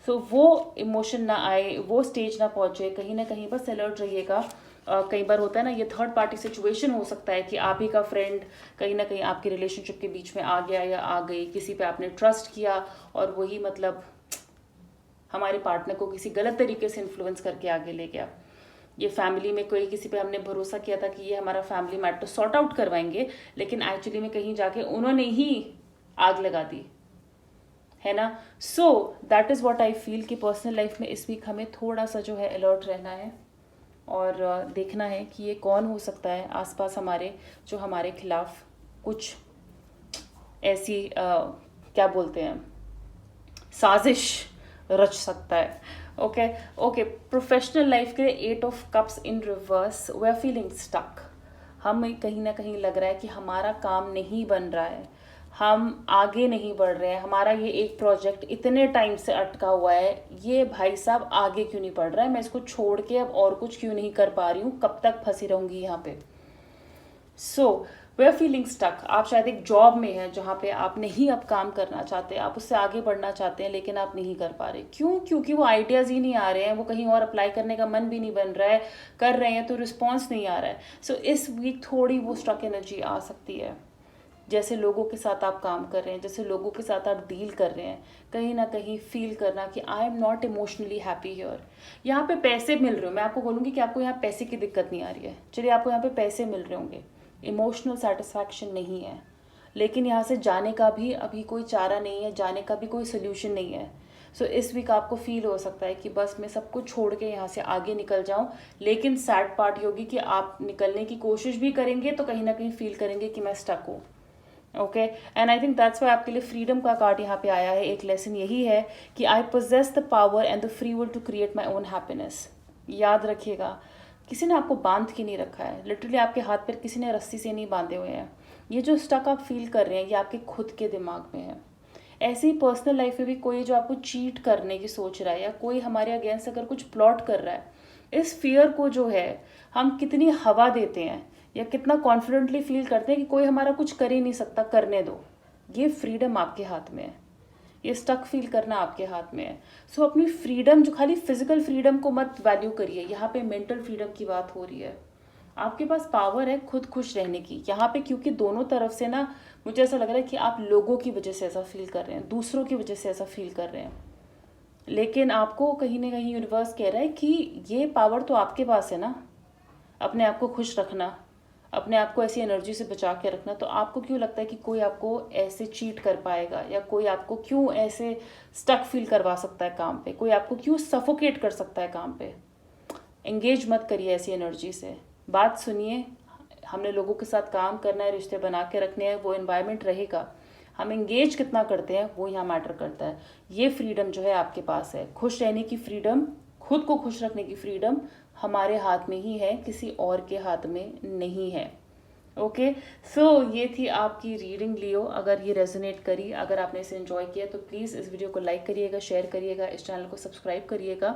सो वो इमोशन ना आए, वो स्टेज ना पहुंचे, कहीं ना कहीं बस अलर्ट रहिएगा। कई बार होता है ना, ये थर्ड पार्टी सिचुएशन हो सकता है कि आप ही का फ्रेंड कहीं ना कहीं आपके रिलेशनशिप के बीच में आ गया या आ गई, किसी पे आपने ट्रस्ट किया और वही मतलब हमारे पार्टनर को किसी गलत तरीके से इन्फ्लुएंस करके आगे ले गया। ये फैमिली में कोई, किसी पे हमने भरोसा किया था कि ये हमारा फैमिली मैटर सॉर्ट आउट करवाएंगे, लेकिन एक्चुअली में कहीं जाके उन्होंने ही आग लगा दी, है ना? So that is what I feel कि पर्सनल लाइफ में इस वीक हमें थोड़ा सा जो है अलर्ट रहना है और देखना है कि ये कौन हो सकता है आसपास हमारे, जो हमारे खिलाफ कुछ ऐसी क्या बोलते हैं, साजिश रच सकता है। ओके ओके, प्रोफेशनल लाइफ के लिए 8 of cups in reverse, we are feeling stuck. हमें कहीं ना कहीं लग रहा है कि हमारा काम नहीं बन रहा है, हम आगे नहीं बढ़ रहे हैं, हमारा ये एक प्रोजेक्ट इतने टाइम से अटका हुआ है, ये भाई साहब आगे क्यों नहीं बढ़ रहा है, मैं इसको छोड़ के अब और कुछ क्यों नहीं कर पा रही हूँ, कब तक फंसी रहूँगी यहाँ पे। So we are feeling stuck. आप शायद एक जॉब में हैं जहाँ पे आप नहीं अब काम करना चाहते, आप उससे आगे बढ़ना चाहते हैं, लेकिन आप नहीं कर पा रहे। क्यों? क्योंकि वो आइडियाज़ ही नहीं आ रहे हैं, वो कहीं और अप्लाई करने का मन भी नहीं बन रहा है, कर रहे हैं तो रिस्पॉन्स नहीं आ रहा है। सो इस वीक थोड़ी वो स्टक एनर्जी आ सकती है। जैसे लोगों के साथ आप काम कर रहे हैं, जैसे लोगों के साथ आप डील कर रहे हैं, कहीं ना कहीं फील करना कि I am not emotionally happy here. यहाँ पे पैसे मिल रहे हो, मैं आपको बोलूँगी कि आपको यहाँ पैसे की दिक्कत नहीं आ रही है, चलिए आपको यहाँ पे पैसे मिल रहे होंगे, इमोशनल सेटिस्फैक्शन नहीं है, लेकिन यहाँ से जाने का भी अभी कोई चारा नहीं है, जाने का भी कोई सोल्यूशन नहीं है। सो इस वीक आपको फील हो सकता है कि बस मैं सब कुछ छोड़ के यहाँ से आगे निकल जाऊँ, लेकिन सैड पार्ट होगी कि आप निकलने की कोशिश भी करेंगे तो कहीं ना कहीं फील करेंगे कि मैं स्टक हूँ। Okay, and I think that's why आपके लिए फ्रीडम का कार्ड यहाँ पे आया है। एक लेसन यही है कि I possess the power and the free will to create my own happiness. याद रखिएगा, किसी ने आपको बांध के नहीं रखा है, लिटरली आपके हाथ पैर किसी ने रस्सी से नहीं बांधे हुए हैं। ये जो स्टक आप फील कर रहे हैं, ये आपके खुद के दिमाग में है। ऐसे ही पर्सनल लाइफ में भी कोई जो आपको चीट करने की सोच रहा है, या कोई हमारे अगेंस्ट अगर कुछ प्लॉट कर रहा है, इस फियर को जो है हम कितनी हवा देते हैं या कितना कॉन्फिडेंटली फील करते हैं कि कोई हमारा कुछ कर ही नहीं सकता, करने दो। ये फ्रीडम आपके हाथ में है, ये स्टक फील करना आपके हाथ में है। सो अपनी फ्रीडम, जो खाली फिजिकल फ्रीडम को मत वैल्यू करिए, यहाँ पे मेंटल फ्रीडम की बात हो रही है। आपके पास पावर है खुद खुश रहने की यहाँ पे, क्योंकि दोनों तरफ से ना मुझे ऐसा लग रहा है कि आप लोगों की वजह से ऐसा फील कर रहे हैं, दूसरों की वजह से ऐसा फील कर रहे हैं, लेकिन आपको कहीं ना कहीं यूनिवर्स कह रहा है कि ये पावर तो आपके पास है ना, अपने आप को खुश रखना, अपने आप को ऐसी एनर्जी से बचा के रखना। तो आपको क्यों लगता है कि कोई आपको ऐसे चीट कर पाएगा, या कोई आपको क्यों ऐसे स्टक फील करवा सकता है काम पे, कोई आपको क्यों सफोकेट कर सकता है काम पे। एंगेज मत करिए ऐसी एनर्जी से, बात सुनिए। हमने लोगों के साथ काम करना है, रिश्ते बना के रखने हैं, वो एनवायरनमेंट रहेगा। हम एंगेज कितना करते हैं वो यहाँ मैटर करता है। ये फ्रीडम जो है आपके पास है, खुश रहने की फ्रीडम, खुद को खुश रखने की फ्रीडम हमारे हाथ में ही है, किसी और के हाथ में नहीं है। ओके, सो ये थी आपकी रीडिंग लियो। अगर ये रेजोनेट करी, अगर आपने इसे एंजॉय किया तो प्लीज़ इस वीडियो को लाइक करिएगा, शेयर करिएगा, इस चैनल को सब्सक्राइब करिएगा।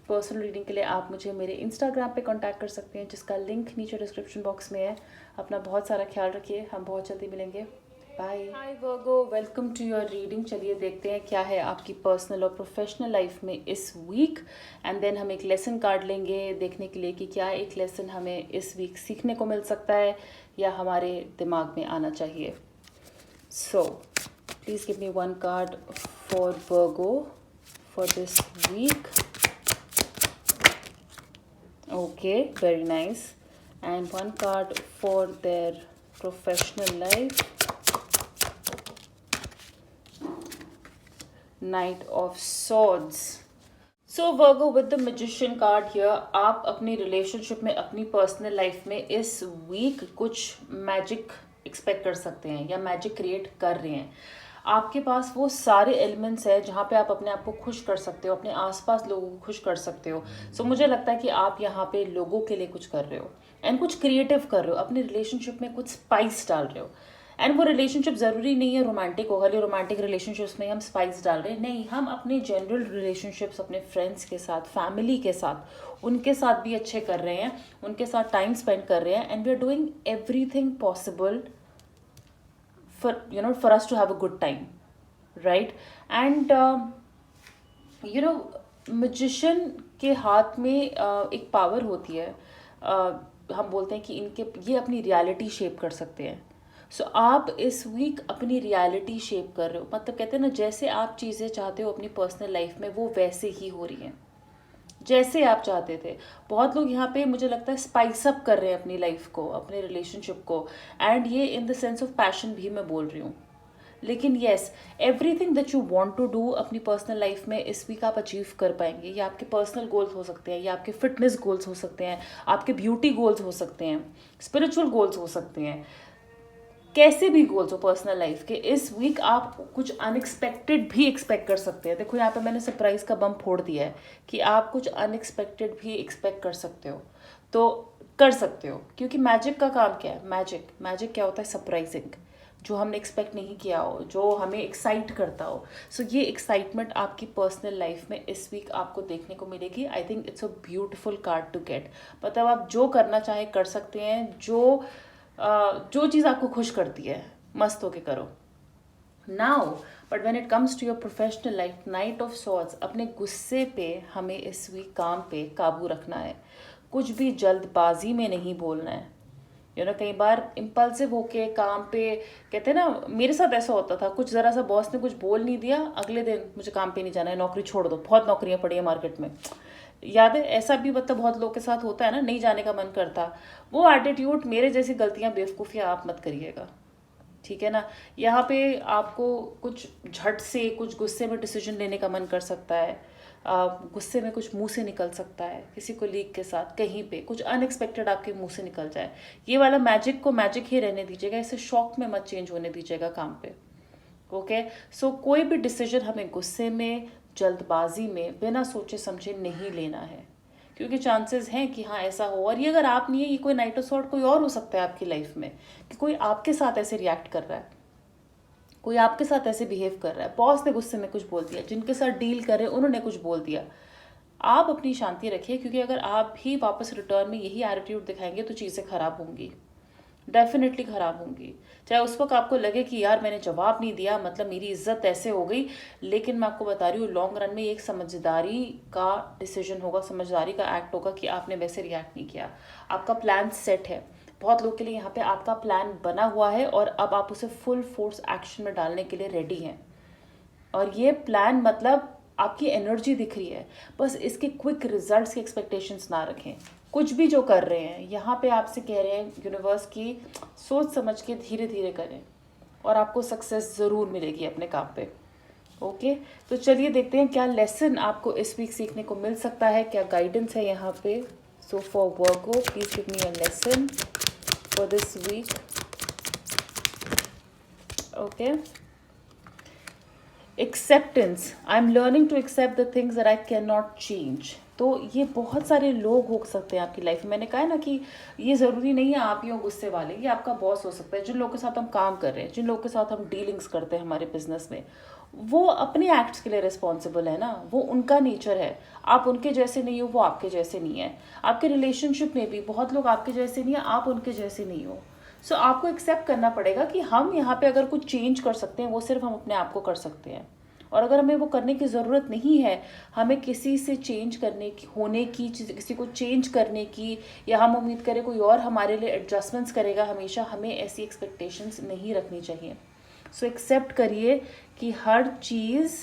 पर्सनल रीडिंग के लिए आप मुझे मेरे इंस्टाग्राम पे कांटेक्ट कर सकते हैं, जिसका लिंक नीचे डिस्क्रिप्शन बॉक्स में है। अपना बहुत सारा ख्याल रखिए, हम बहुत जल्दी मिलेंगे। Bye. Hi Virgo, welcome to your reading. चलिए देखते हैं क्या है आपकी पर्सनल और प्रोफेशनल लाइफ में इस वीक, एंड देन हम एक लेसन कार्ड लेंगे देखने के लिए कि क्या एक लेसन हमें इस वीक सीखने को मिल सकता है या हमारे दिमाग में आना चाहिए। So please give me one card for Virgo for this week. Okay, very nice. And one card for their professional life. Knight of Swords. So Virgo, with the Magician card here, आप अपनी रिलेशनशिप में, अपनी पर्सनल लाइफ में इस वीक कुछ मैजिक एक्सपेक्ट कर सकते हैं या मैजिक क्रिएट कर रहे हैं। आपके पास वो सारे एलिमेंट्स हैं जहाँ पे आप अपने आप को खुश कर सकते हो, अपने आसपास लोगों को खुश कर सकते हो। सो मुझे लगता है कि आप यहाँ पे लोगों के लिए कुछ कर रहे हो एंड कुछ क्रिएटिव कर रहे हो, अपनी रिलेशनशिप में कुछ स्पाइस डाल रहे हो। एंड वो रिलेशनशिप ज़रूरी नहीं है रोमांटिक हो, खाली रोमांटिक रिलेशनशिप्स में हम स्पाइस डाल रहे हैं, नहीं। हम अपने जनरल रिलेशनशिप्स अपने फ्रेंड्स के साथ, फैमिली के साथ, उनके साथ भी अच्छे कर रहे हैं, उनके साथ टाइम स्पेंड कर रहे हैं, and we are doing everything possible for us to have a good time, right? And magician के हाथ में एक पावर होती है। हम बोलते हैं कि ये अपनी रियलिटी शेप कर सकते हैं। सो आप इस वीक अपनी रियलिटी शेप कर रहे हो, मतलब कहते हैं ना, जैसे आप चीज़ें चाहते हो अपनी पर्सनल लाइफ में वो वैसे ही हो रही हैं जैसे आप चाहते थे। बहुत लोग यहाँ पे मुझे लगता है स्पाइस अप कर रहे हैं अपनी लाइफ को, अपने रिलेशनशिप को, एंड ये in the sense of passion भी मैं बोल रही हूँ। लेकिन yes, everything that you want to do अपनी पर्सनल लाइफ में इस वीक आप अचीव कर पाएंगे। ये आपके पर्सनल गोल्स हो सकते हैं, या आपके फिटनेस गोल्स हो सकते हैं, आपके ब्यूटी गोल्स हो सकते हैं, स्पिरिचुअल गोल्स हो सकते हैं, कैसे भी गोल्स हो पर्सनल लाइफ के। इस वीक आप कुछ अनएक्सपेक्टेड भी एक्सपेक्ट कर सकते हैं। देखो यहाँ पे मैंने सरप्राइज का बम फोड़ दिया है कि आप कुछ अनएक्सपेक्टेड भी एक्सपेक्ट कर सकते हो, तो कर सकते हो। क्योंकि मैजिक का काम क्या है? मैजिक क्या होता है? सरप्राइजिंग, जो हमने एक्सपेक्ट नहीं किया हो, जो हमें एक्साइट करता हो। सो ये एक्साइटमेंट आपकी पर्सनल लाइफ में इस वीक आपको देखने को मिलेगी। I think it's a beautiful card to get. मतलब आप जो करना चाहे कर सकते हैं, जो चीज़ आपको खुश करती है मस्त होके करो। Now but when it comes to your professional life, knight of swords, अपने गुस्से पे हमें इस वीक काम पे काबू रखना है। कुछ भी जल्दबाजी में नहीं बोलना है। कई बार इम्पल्सिव होके काम पे, कहते हैं ना, मेरे साथ ऐसा होता था, कुछ ज़रा सा बॉस ने कुछ बोल नहीं दिया, अगले दिन मुझे काम पे नहीं जाना है, नौकरी छोड़ दो, बहुत नौकरियां पड़ी है मार्केट में। याद है? ऐसा भी मतलब बहुत लोग के साथ होता है ना, नहीं जाने का मन करता। वो एटीट्यूड, मेरे जैसी गलतियां, बेवकूफ़ियाँ आप मत करिएगा, ठीक है ना। यहाँ पे आपको कुछ झट से, कुछ गुस्से में डिसीजन लेने का मन कर सकता है। गुस्से में कुछ मुंह से निकल सकता है, किसी को लीक के साथ, कहीं पे कुछ अनएक्सपेक्टेड आपके मुंह से निकल जाए। ये वाला मैजिक को मैजिक ही रहने दीजिएगा, इसे शॉक में मत चेंज होने दीजिएगा काम पे। ओके, सो कोई भी डिसीजन हमें गुस्से में, जल्दबाजी में, बिना सोचे समझे नहीं लेना है, क्योंकि चांसेस हैं कि हाँ ऐसा हो। और ये अगर आप नहीं है, ये कोई नाइट ऑफ सॉर्ड कोई और हो सकता है आपकी लाइफ में, कि कोई आपके साथ ऐसे रिएक्ट कर रहा है, कोई आपके साथ ऐसे बिहेव कर रहा है। बॉस ने गुस्से में कुछ बोल दिया, जिनके साथ डील कर रहे हैं उन्होंने कुछ बोल दिया। आप अपनी शांति रखिए, क्योंकि अगर आप ही वापस रिटर्न में यही एटीट्यूड दिखाएंगे तो चीज़ें खराब होंगी, डेफिनेटली ख़राब होंगी। चाहे उस वक्त आपको लगे कि यार मैंने जवाब नहीं दिया, मतलब मेरी इज्जत ऐसे हो गई, लेकिन मैं आपको बता रही हूँ लॉन्ग रन में एक समझदारी का डिसीजन होगा, समझदारी का एक्ट होगा कि आपने वैसे रिएक्ट नहीं किया। आपका प्लान सेट है। बहुत लोग के लिए यहाँ पे आपका प्लान बना हुआ है और अब आप उसे फुल फोर्स एक्शन में डालने के लिए रेडी हैं। और ये प्लान, मतलब आपकी एनर्जी दिख रही है, बस इसके क्विक रिजल्ट्स की एक्सपेक्टेशंस ना रखें। कुछ भी जो कर रहे हैं यहाँ पे आपसे कह रहे हैं यूनिवर्स की सोच समझ के धीरे धीरे करें और आपको सक्सेस ज़रूर मिलेगी अपने काम पे। ओके, तो चलिए देखते हैं क्या लेसन आपको इस वीक सीखने को मिल सकता है, क्या गाइडेंस है यहाँ पे। So for Virgo please give me a lesson for this week. Okay, acceptance, I am learning to accept the things that I can not change. तो ये बहुत सारे लोग हो सकते हैं आपकी लाइफ में। मैंने कहा है ना कि ये ज़रूरी नहीं है आप ही हो गुस्से वाले, ये आपका बॉस हो सकता है, जिन लोगों के साथ हम काम कर रहे हैं, जिन लोगों के साथ हम डीलिंग्स करते हैं हमारे बिजनेस में, वो अपने एक्ट्स के लिए रिस्पॉन्सिबल है ना, वो उनका नेचर है। आप उनके जैसे नहीं हो, वो आपके जैसे नहीं है। आपके रिलेशनशिप में भी बहुत लोग आपके जैसे नहीं है, आप उनके जैसे नहीं हो। सो आपको एक्सेप्ट करना पड़ेगा कि हम यहाँ पे अगर कुछ चेंज कर सकते हैं वो सिर्फ हम अपने आप को कर सकते हैं, और अगर हमें वो करने की ज़रूरत नहीं है, हमें किसी से चेंज करने की, होने की, किसी को चेंज करने की, या हम उम्मीद करें कोई और हमारे लिए एडजस्टमेंट्स करेगा हमेशा, हमें ऐसी एक्सपेक्टेशंस नहीं रखनी चाहिए। सो एक्सेप्ट करिए कि हर चीज़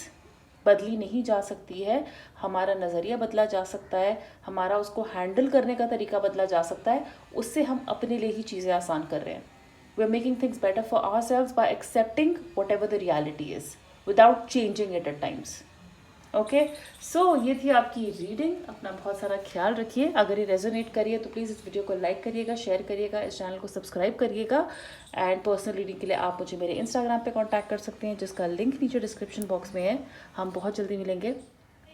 बदली नहीं जा सकती है, हमारा नज़रिया बदला जा सकता है, हमारा उसको हैंडल करने का तरीका बदला जा सकता है, उससे हम अपने लिए ही चीज़ें आसान कर रहे हैं। We are making things better for ourselves by accepting whatever the reality is without changing it at times. Okay, so ये थी आपकी रीडिंग। अपना बहुत सारा ख्याल रखिए। अगर ये रेजोनेट करिए तो प्लीज़ इस वीडियो को लाइक करिएगा, शेयर करिएगा, इस चैनल को सब्सक्राइब करिएगा। एंड पर्सनल रीडिंग के लिए आप मुझे मेरे इंस्टाग्राम पे कांटेक्ट कर सकते हैं, जिसका लिंक नीचे डिस्क्रिप्शन बॉक्स में है। हम बहुत जल्दी मिलेंगे।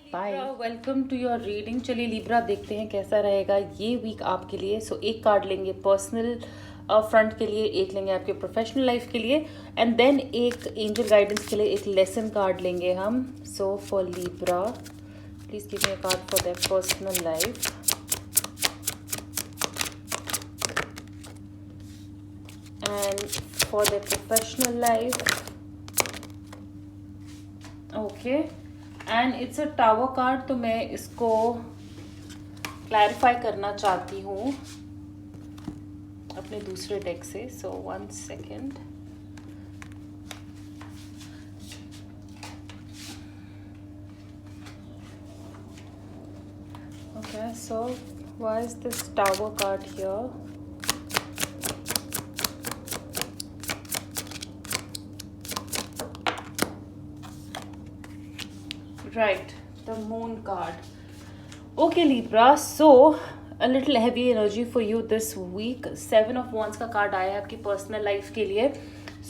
Bye, welcome to your reading. चलिए लिब्रा देखते हैं कैसा रहेगा ये वीक आपके लिए। सो एक कार्ड लेंगे पर्सनल फ्रंट के लिए, एक लेंगे आपके प्रोफेशनल लाइफ के लिए, एंड देन एक एंजल गाइडेंस के लिए एक लेसन कार्ड लेंगे हम। सो for Libra please give me a card for their personal life and for their professional life. Okay, and it's a tower card, तो मैं इसको क्लैरिफाई करना चाहती हूँ अपने दूसरे डेक से। सो 1 second. Okay, so why is this tower card here? Right, the moon card. Okay Libra, so a little heavy energy for you this week। 7 of Wands का कार्ड आया है आपकी पर्सनल लाइफ के लिए।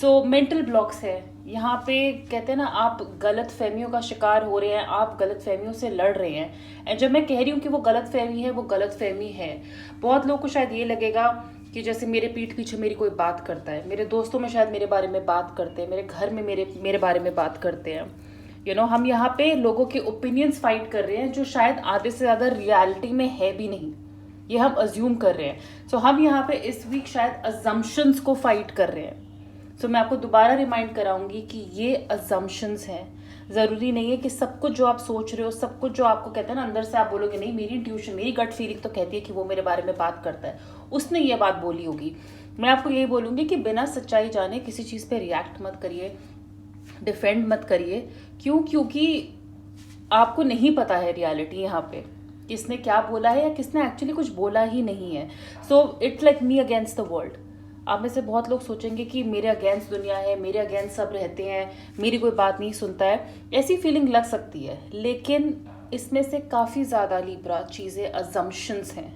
सो मेंटल ब्लॉक्स है यहाँ पे, कहते हैं ना आप गलत फहमियों का शिकार हो रहे हैं, आप गलत फहमियों से लड़ रहे हैं। एंड जब मैं कह रही हूँ कि वो गलत फहमी है, वो गलत फहमी है। बहुत लोगों को शायद ये लगेगा कि जैसे मेरे पीठ पीछे मेरी कोई बात करता है, मेरे दोस्तों में शायद मेरे बारे में बात करते हैं, मेरे घर में मेरे बारे में बात करते हैं। हम यहाँ पे लोगों के ओपिनियंस फाइट कर रहे हैं जो शायद आधे से ज़्यादा रियलिटी में है भी नहीं, ये हम अज्यूम कर रहे हैं। सो हम यहाँ पे इस वीक शायद अजम्पशंस को फाइट कर रहे हैं। सो मैं आपको दोबारा रिमाइंड कराऊंगी कि ये अजम्पशंस हैं। ज़रूरी नहीं है कि सब कुछ जो आप सोच रहे हो, सब कुछ जो आपको कहते हैं ना अंदर से आप बोलोगे नहीं मेरी इंट्यूशन, मेरी गट फीलिंग तो कहती है कि वो मेरे बारे में बात करता है, उसने ये बात बोली होगी। मैं आपको यही बोलूँगी कि बिना सच्चाई जाने किसी चीज़ पे रिएक्ट मत करिए, डिफेंड मत करिए। क्यों? क्योंकि आपको नहीं पता है रियलिटी यहाँ पे किसने क्या बोला है या किसने एक्चुअली कुछ बोला ही नहीं है। So it's like me against the world. आप में से बहुत लोग सोचेंगे कि मेरे अगेंस्ट दुनिया है, मेरे अगेंस्ट सब रहते हैं, मेरी कोई बात नहीं सुनता है, ऐसी फीलिंग लग सकती है। लेकिन इसमें से काफ़ी ज़्यादा लिब्रा चीज़ें अजम्पशंस हैं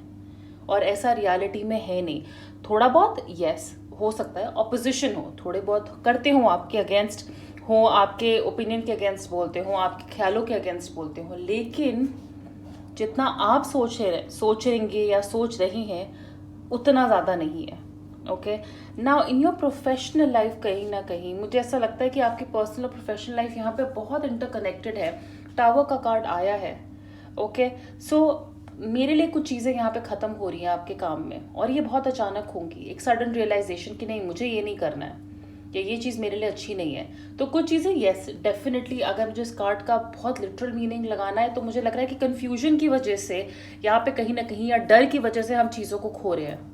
और ऐसा रियलिटी में है नहीं। थोड़ा बहुत यस हो सकता है ऑपोजिशन हो, थोड़े बहुत करते हो आपके अगेंस्ट हो, आपके ओपिनियन के अगेंस्ट बोलते हो, आपके ख्यालों के अगेंस्ट बोलते हो, लेकिन जितना आप सोचेंगे या सोच रहे हैं उतना ज़्यादा नहीं है। Okay, now in your professional life कहीं ना कहीं मुझे ऐसा लगता है कि आपकी पर्सनल और प्रोफेशनल लाइफ यहाँ पे बहुत इंटरकनेक्टेड है। टावर का कार्ड आया है। ओके, सो मेरे लिए कुछ चीज़ें यहाँ पे ख़त्म हो रही हैं आपके काम में, और ये बहुत अचानक होंगी। एक सडन रियलाइजेशन कि नहीं मुझे ये नहीं करना है, या ये चीज़ मेरे लिए अच्छी नहीं है। तो कुछ चीज़ें यस डेफिनेटली, अगर मुझे इस कार्ड का बहुत लिटरल मीनिंग लगाना है तो मुझे लग रहा है कि कन्फ्यूजन की वजह से यहाँ पे कहीं ना कहीं, या डर की वजह से हम चीज़ों को खो रहे हैं।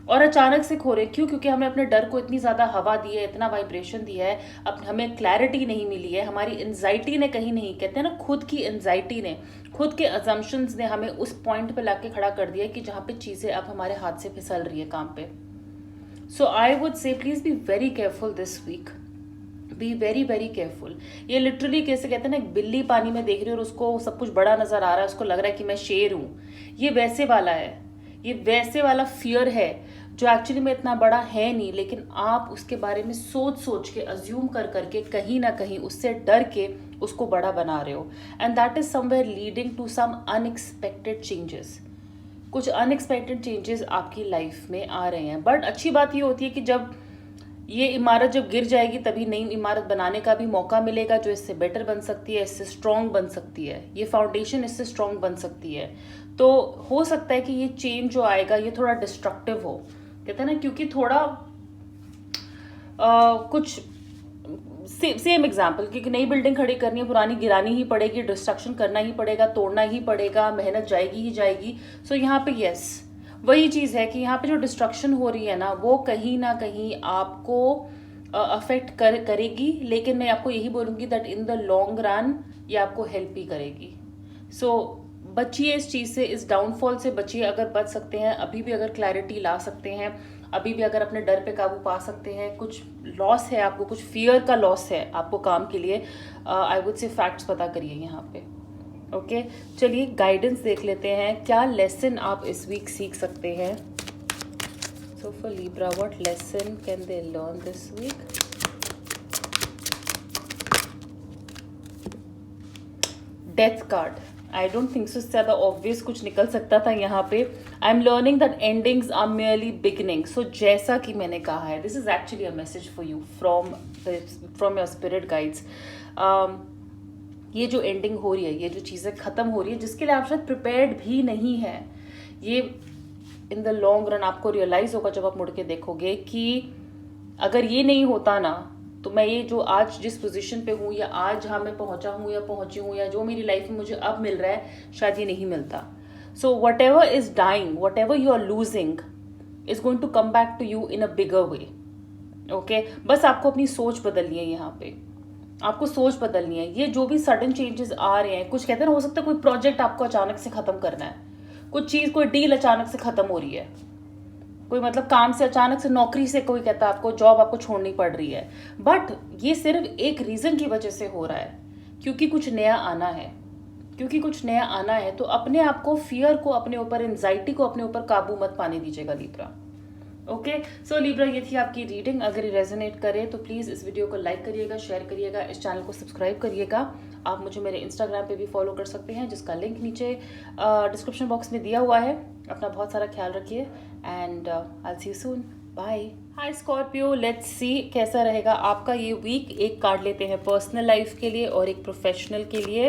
और अचानक से खो रहे हैं। क्यों? क्योंकि हमने अपने डर को इतनी ज़्यादा हवा दी है, इतना वाइब्रेशन दिया है, अब हमें क्लैरिटी नहीं मिली है, हमारी एनजाइटी ने कहीं नहीं, कहते हैं ना, खुद की एनजाइटी ने, खुद के अजम्पशंस ने हमें उस पॉइंट पे लाके खड़ा कर दिया है कि जहाँ पे चीज़ें अब हमारे हाथ से फिसल रही है काम पे। So I would say please be very careful this week, be very very careful. ये लिटरली कैसे कहते हैं ना, एक बिल्ली पानी में देख रही है और उसको सब कुछ बड़ा नजर आ रहा है, उसको लग रहा है कि मैं शेर हूँ, ये वैसे वाला है, ये वैसे वाला फियर है जो एक्चुअली में इतना बड़ा है नहीं, लेकिन आप उसके बारे में सोच सोच के, अज्यूम कर करके, कहीं ना कहीं उससे डर के उसको बड़ा बना रहे हो, and that is somewhere leading to some unexpected changes. कुछ अनएक्सपेक्टेड चेंजेस आपकी लाइफ में आ रहे हैं। बट अच्छी बात ये होती है कि जब ये इमारत जब गिर जाएगी तभी नई इमारत बनाने का भी मौका मिलेगा, जो इससे बेटर बन सकती है, इससे स्ट्रांग बन सकती है, ये फाउंडेशन इससे स्ट्रांग बन सकती है। तो हो सकता है कि ये चेंज जो आएगा ये थोड़ा डिस्ट्रक्टिव हो, कहते हैं ना, क्योंकि थोड़ा कुछ सेम एग्जाम्पल कि नई बिल्डिंग खड़ी करनी है, पुरानी गिरानी ही पड़ेगी, डिस्ट्रक्शन करना ही पड़ेगा, तोड़ना ही पड़ेगा, मेहनत जाएगी ही जाएगी। सो यहाँ पे यस, वही चीज़ है कि यहाँ पे जो डिस्ट्रक्शन हो रही है ना कहीं आपको अफेक्ट करेगी, लेकिन मैं आपको यही बोलूँगी that in the long run ये आपको हेल्प ही करेगी। सो बचिए इस चीज़ से, इस डाउनफॉल से बचिए। अगर बच सकते हैं अभी भी, अगर क्लैरिटी ला सकते हैं अभी भी, अगर अपने डर पे काबू पा सकते हैं, कुछ लॉस है आपको, कुछ फियर का लॉस है आपको काम के लिए, आई वुड से फैक्ट्स पता करिए यहाँ पे। ओके, चलिए गाइडेंस देख लेते हैं, क्या लेसन आप इस वीक सीख सकते हैं। So for Libra, what lesson can they learn this week? Death card, I don't think so इससे ज़्यादा ऑब्वियस कुछ निकल सकता था यहाँ पे। I am learning that endings are merely beginning. So जैसा कि मैंने कहा है, this is actually a message for you from your spirit guides. ये जो एंडिंग हो रही है, ये जो चीज़ें ख़त्म हो रही है, जिसके लिए आप शायद प्रिपेयर्ड भी नहीं है, ये इन द लॉन्ग रन आपको रियलाइज़ होगा जब आप मुड़ के देखोगे कि अगर ये नहीं होता ना, तो मैं ये जो आज जिस पोजीशन पे हूँ, या आज जहाँ मैं पहुँचा हूँ या पहुँची हूँ, या जो मेरी लाइफ में मुझे अब मिल रहा है, शायद ये नहीं मिलता। So whatever is dying, whatever you are losing is going to come back to you in a bigger way. Okay, बस आपको अपनी सोच बदलनी है, यहाँ पे आपको सोच बदलनी है। ये जो भी सडन चेंजेस आ रहे हैं, कुछ कहते हैं ना, हो सकता है कोई प्रोजेक्ट आपको अचानक से खत्म करना है, कुछ चीज़, कोई डील अचानक से खत्म हो रही है, कोई मतलब काम से अचानक से, नौकरी से कोई कहता है आपको जॉब आपको छोड़नी पड़ रही है। बट ये सिर्फ एक रीज़न की वजह से हो रहा है, क्योंकि कुछ नया आना है, क्योंकि कुछ नया आना है। तो अपने आप को, फियर को अपने ऊपर, एंजाइटी को अपने ऊपर काबू मत पाने दीजिएगा लिब्रा। ओके, सो लिब्रा, ये थी आपकी रीडिंग। अगर ये रेजोनेट करे तो प्लीज़ इस वीडियो को लाइक करिएगा, शेयर करिएगा, इस चैनल को सब्सक्राइब करिएगा। आप मुझे मेरे इंस्टाग्राम पे भी फॉलो कर सकते हैं, जिसका लिंक नीचे डिस्क्रिप्शन बॉक्स में दिया हुआ है। अपना बहुत सारा ख्याल रखिए, and I see you soon, bye. Hi Scorpio, let's see कैसा रहेगा आपका ये वीक। एक कार्ड लेते हैं पर्सनल लाइफ के लिए और एक प्रोफेशनल के लिए।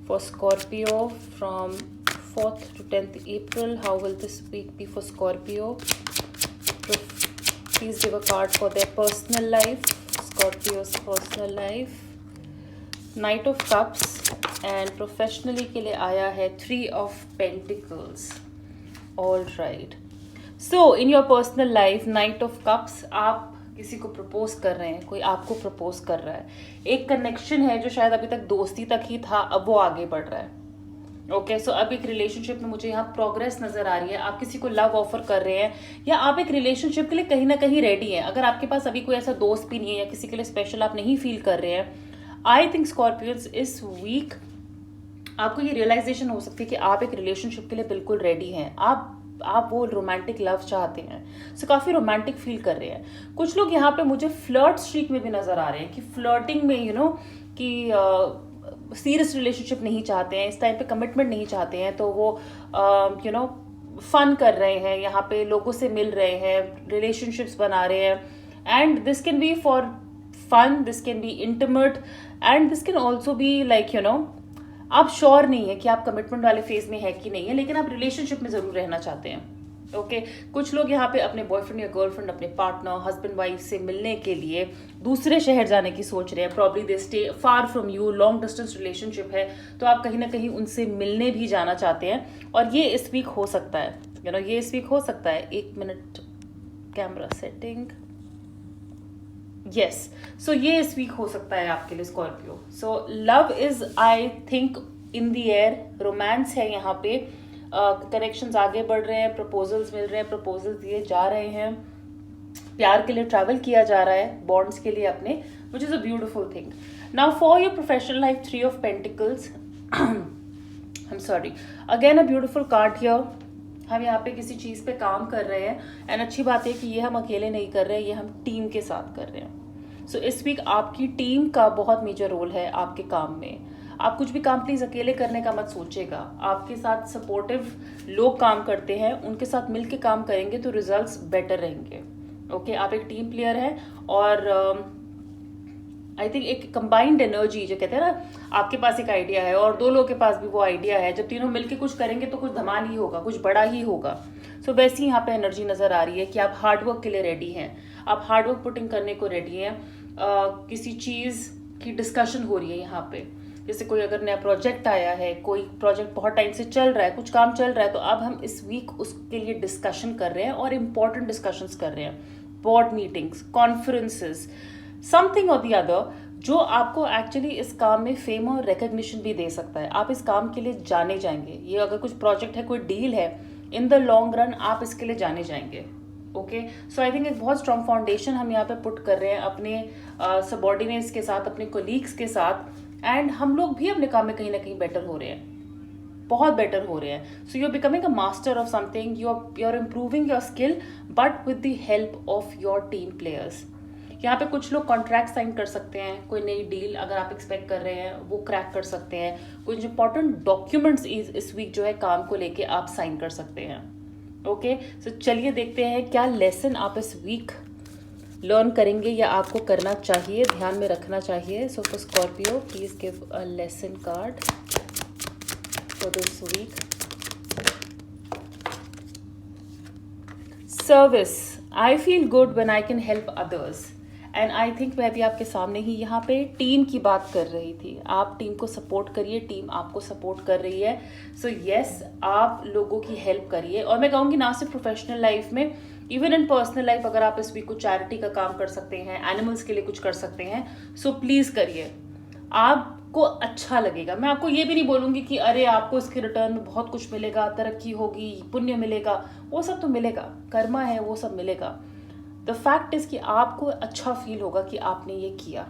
For Scorpio from 4th to 10th April, how will this week be for Scorpio? Please give a card for their personal life, Scorpio's personal life. Knight of Cups, and professionally के लिए आया है 3 of Pentacles. All right. So in your personal life, Knight of Cups, आप किसी को प्रपोज कर रहे हैं, कोई आपको प्रपोज कर रहा है, एक कनेक्शन है जो शायद अभी तक दोस्ती तक ही था, अब वो आगे बढ़ रहा है। ओके, सो अब एक रिलेशनशिप में मुझे यहाँ प्रोग्रेस नजर आ रही है। आप किसी को लव ऑफर कर रहे हैं, या आप एक रिलेशनशिप के लिए कहीं ना कहीं रेडी हैं। अगर आपके पास अभी कोई ऐसा दोस्त भी नहीं है, या किसी के लिए स्पेशल आप नहीं फील कर रहे हैं, आई थिंक स्कॉर्पियंस इस वीक आपको ये रियलाइजेशन हो सकती है कि आप एक रिलेशनशिप के लिए बिल्कुल रेडी हैं। आप वो रोमांटिक लव चाहते हैं, सो काफ़ी रोमांटिक फील कर रहे हैं। कुछ लोग यहाँ पे मुझे फ्लर्ट स्ट्रीक में भी नजर आ रहे हैं, कि फ्लर्टिंग में कि सीरियस रिलेशनशिप नहीं चाहते हैं, इस टाइम पे कमिटमेंट नहीं चाहते हैं, तो वो फन कर रहे हैं, यहाँ पे लोगों से मिल रहे हैं, रिलेशनशिप्स बना रहे हैं। And this can be for fun, this can be intimate, and this can also be like आप श्योर नहीं है कि आप कमिटमेंट वाले फेज में है कि नहीं है, लेकिन आप रिलेशनशिप में जरूर रहना चाहते हैं। ओके, कुछ लोग यहाँ पे अपने बॉयफ्रेंड या गर्लफ्रेंड, अपने पार्टनर, हस्बैंड वाइफ से मिलने के लिए दूसरे शहर जाने की सोच रहे हैं। Probably they stay far from you, long distance relationship है, तो आप कहीं ना कहीं उनसे मिलने भी जाना चाहते हैं, और ये इस वीक हो सकता है। ये इस वीक हो सकता है। 1 मिनट कैमरा सेटिंग, यस। सो ये इस वीक हो सकता है आपके लिए Scorpio. So love is I think in the air, romance है यहाँ पे, कनेक्शंस आगे बढ़ रहे हैं, प्रपोजल्स मिल रहे हैं, प्रपोजल्स दिए जा रहे हैं, प्यार के लिए ट्रैवल किया जा रहा है, बॉन्ड्स के लिए अपने, विच is a beautiful thing. Now for your professional life, 3 of pentacles, I am sorry, again a beautiful card here. हम यहाँ पे किसी चीज़ पे काम कर रहे हैं, एंड अच्छी बात है कि ये हम अकेले नहीं कर रहे हैं, ये हम टीम के साथ कर रहे हैं। सो इस वीक आपकी टीम का बहुत मेजर रोल है आपके काम में। आप कुछ भी काम प्लीज़ अकेले करने का मत सोचेगा, आपके साथ सपोर्टिव लोग काम करते हैं, उनके साथ मिल के काम करेंगे तो रिजल्ट्स बेटर रहेंगे। ओके, आप एक टीम प्लेयर हैं, और आई थिंक एक कंबाइंड एनर्जी जो कहते हैं ना, आपके पास एक आइडिया है और 2 लोगों के पास भी वो आइडिया है, जब तीनों मिलके कुछ करेंगे तो कुछ धमाल ही होगा, कुछ बड़ा ही होगा। सो वैसी यहाँ पे एनर्जी नज़र आ रही है कि आप हार्डवर्क के लिए रेडी हैं, आप हार्डवर्क पुटिंग करने को रेडी हैं। किसी चीज़ की डिस्कशन हो रही है यहाँ पे, जैसे कोई अगर नया प्रोजेक्ट आया है, कोई प्रोजेक्ट बहुत टाइम से चल रहा है, कुछ काम चल रहा है, तो अब हम इस वीक उसके लिए डिस्कशन कर रहे हैं और इम्पॉर्टेंट डिस्कशंस कर रहे हैं, बोर्ड मीटिंग्स, कॉन्फ्रेंसेस, समथिंग और दी अदर, जो आपको एक्चुअली इस काम में फेम और रिकग्निशन भी दे सकता है। आप इस काम के लिए जाने जाएंगे, ये अगर कुछ प्रोजेक्ट है, कोई डील है, इन द लॉन्ग रन आप इसके लिए जाने जाएंगे। ओके, सो आई थिंक एक बहुत स्ट्रॉन्ग फाउंडेशन हम यहाँ पे पुट कर रहे हैं अपने सबॉर्डिनेट्स के साथ, अपने कोलीग्स के साथ, एंड हम लोग भी अपने काम में कहीं ना कहीं बेटर हो रहे हैं, बहुत बेटर हो रहे हैं। So you are becoming a master of something, you are improving your skill, but with the help of your team players. यहाँ पे कुछ लोग कॉन्ट्रैक्ट साइन कर सकते हैं, कोई नई डील अगर आप एक्सपेक्ट कर रहे हैं वो क्रैक कर सकते हैं, कुछ इंपॉर्टेंट डॉक्यूमेंट्स इस वीक जो है काम को लेके आप साइन कर सकते हैं। ओके, सो चलिए देखते हैं क्या लेसन आप इस वीक लर्न करेंगे या आपको करना चाहिए, ध्यान में रखना चाहिए। So for Scorpio, please give a lesson card for this week. Service, I feel good when I can help others, and I think मैं भी आपके सामने ही यहाँ पे टीम की बात कर रही थी। आप टीम को सपोर्ट करिए, टीम आपको सपोर्ट कर रही है। सो यस, आप लोगों की हेल्प करिए, और मैं कहूँगी ना सिर्फ प्रोफेशनल लाइफ में, इवन इन पर्सनल लाइफ, अगर आप इस वीक कुछ चैरिटी का काम कर सकते हैं, एनिमल्स के लिए कुछ कर सकते हैं, सो प्लीज़ करिए, आपको अच्छा लगेगा। मैं आपको ये भी नहीं बोलूँगी कि अरे आपको इसके रिटर्न में बहुत कुछ मिलेगा, तरक्की होगी, पुण्य मिलेगा, वो सब तो मिलेगा, कर्मा है, वो सब मिलेगा। द फैक्ट इज कि आपको अच्छा फील होगा कि आपने ये किया,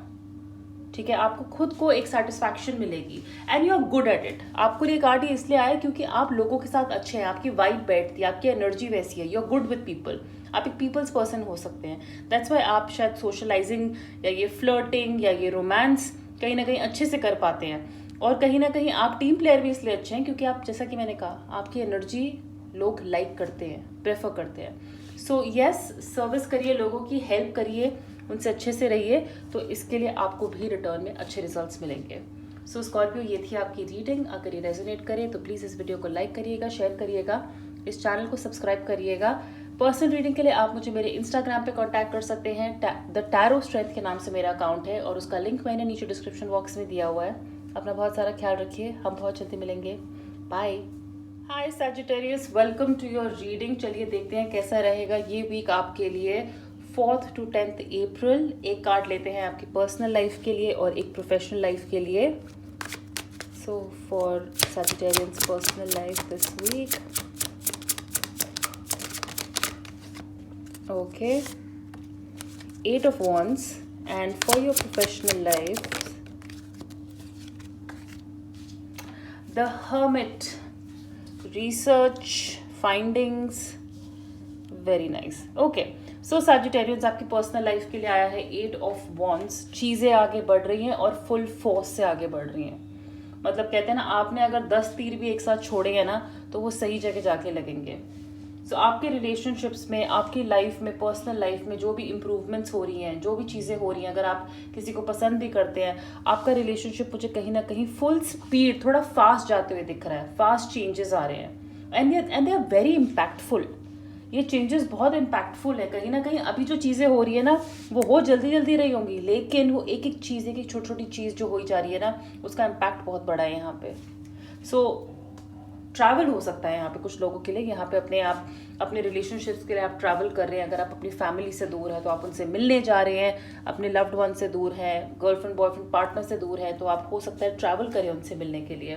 ठीक है, आपको खुद को एक सेटिस्फैक्शन मिलेगी, and you are good at it. आपको ये कार्ड इसलिए आया क्योंकि आप लोगों के साथ अच्छे हैं, आपकी वाइब बैठती है, आपकी एनर्जी वैसी है, you are good with people, आप एक पीपल्स पर्सन हो सकते हैं। दैट्स वाई आप शायद सोशलाइजिंग या ये फ्लर्टिंग या ये रोमांस कहीं ना कहीं अच्छे से कर पाते हैं, और कहीं ना कहीं आप टीम प्लेयर भी इसलिए अच्छे हैं क्योंकि आप, जैसा कि मैंने कहा, आपकी एनर्जी लोग लाइक करते हैं, प्रेफर करते हैं। सो यस, सर्विस करिए, लोगों की हेल्प करिए, उनसे अच्छे से रहिए, तो इसके लिए आपको भी रिटर्न में अच्छे रिजल्ट्स मिलेंगे। सो स्कॉर्पियो, ये थी आपकी रीडिंग। अगर ये रेजोनेट करे तो प्लीज़ इस वीडियो को लाइक करिएगा, शेयर करिएगा, इस चैनल को सब्सक्राइब करिएगा। पर्सनल रीडिंग के लिए आप मुझे मेरे इंस्टाग्राम पे कांटेक्ट कर सकते हैं, द टैरो स्ट्रेंथ के नाम से मेरा अकाउंट है, और उसका लिंक मैंने नीचे डिस्क्रिप्शन बॉक्स में दिया हुआ है। अपना बहुत सारा ख्याल रखिए, हम बहुत जल्दी मिलेंगे, bye. Hi Sagittarius, welcome to your reading. चलिए देखते हैं कैसा रहेगा ये वीक आपके लिए, 4th to 10th अप्रैल। एक कार्ड लेते हैं आपकी पर्सनल लाइफ के लिए और एक प्रोफेशनल लाइफ के लिए। So for Sagittarians personal life this week, okay, 8 of Wands, and for your professional life, the Hermit, research, findings, very nice. Okay, so Sagittarians, आपकी पर्सनल लाइफ के लिए आया है 8 of Wands। चीज़ें आगे बढ़ रही हैं और फुल फोर्स से आगे बढ़ रही हैं। मतलब कहते हैं ना, आपने अगर 10 तीर भी एक साथ छोड़े हैं ना, तो वो सही जगह जाके लगेंगे। सो आपके रिलेशनशिप्स में, आपकी लाइफ में, पर्सनल लाइफ में जो भी इम्प्रूवमेंट्स हो रही हैं, जो भी चीज़ें हो रही हैं, अगर आप किसी को पसंद भी करते हैं, आपका रिलेशनशिप मुझे कहीं ना कहीं फुल स्पीड, थोड़ा फास्ट जाते हुए दिख रहा है, फास्ट चेंजेस आ रहे हैं, and they are very impactful. ये चेंजेस बहुत इम्पैक्टफुल है। कहीं ना कहीं अभी जो चीज़ें हो रही है ना, वो हो जल्दी जल्दी रही होंगी, लेकिन वो एक एक चीज़, एक एक छोटी छोटी चीज़ जो हो जा रही है ना, उसका इम्पैक्ट बहुत बड़ा है यहाँ पे। सो ट्रैवल हो सकता है यहाँ पे कुछ लोगों के लिए। यहाँ पे अपने आप अपने रिलेशनशिप्स के लिए आप ट्रैवल कर रहे हैं, अगर आप अपनी फैमिली से दूर हैं तो आप उनसे मिलने जा रहे हैं, अपने लव्ड वन से दूर हैं, गर्लफ्रेंड बॉयफ्रेंड पार्टनर से दूर हैं, तो आप हो सकता है ट्रैवल करें उनसे मिलने के लिए,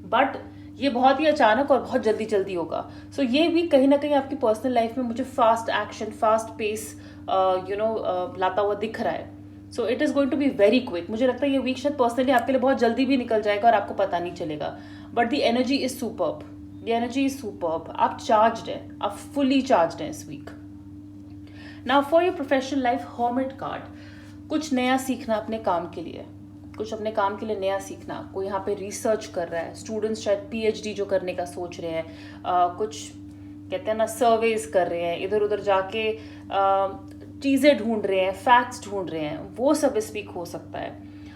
बट ये बहुत ही अचानक और बहुत जल्दी जल्दी होगा। सो ये वीक कहीं ना कहीं आपकी पर्सनल लाइफ में मुझे फास्ट एक्शन, फास्ट पेस लाता हुआ दिख रहा है। So it is going to be very quick. मुझे लगता है ये वीक शायद पर्सनली आपके लिए बहुत जल्दी भी निकल जाएगा और आपको पता नहीं चलेगा, but the energy is superb, the energy is superb. आप चार्ज्ड हैं, आप फुली चार्ज्ड हैं इस week. Now for your professional life, hermit card, कुछ नया सीखना अपने काम के लिए, कुछ अपने काम के लिए नया सीखना। कोई यहाँ पे रिसर्च कर रहा है, स्टूडेंट्स शायद पीएचडी जो करने का सोच रहे हैं, कुछ कहते हैं ना सर्वेज कर रहे हैं, इधर उधर जाके चीज़ें ढूंढ रहे हैं, फैक्ट्स ढूंढ रहे हैं, वो सब इस वीक हो सकता है।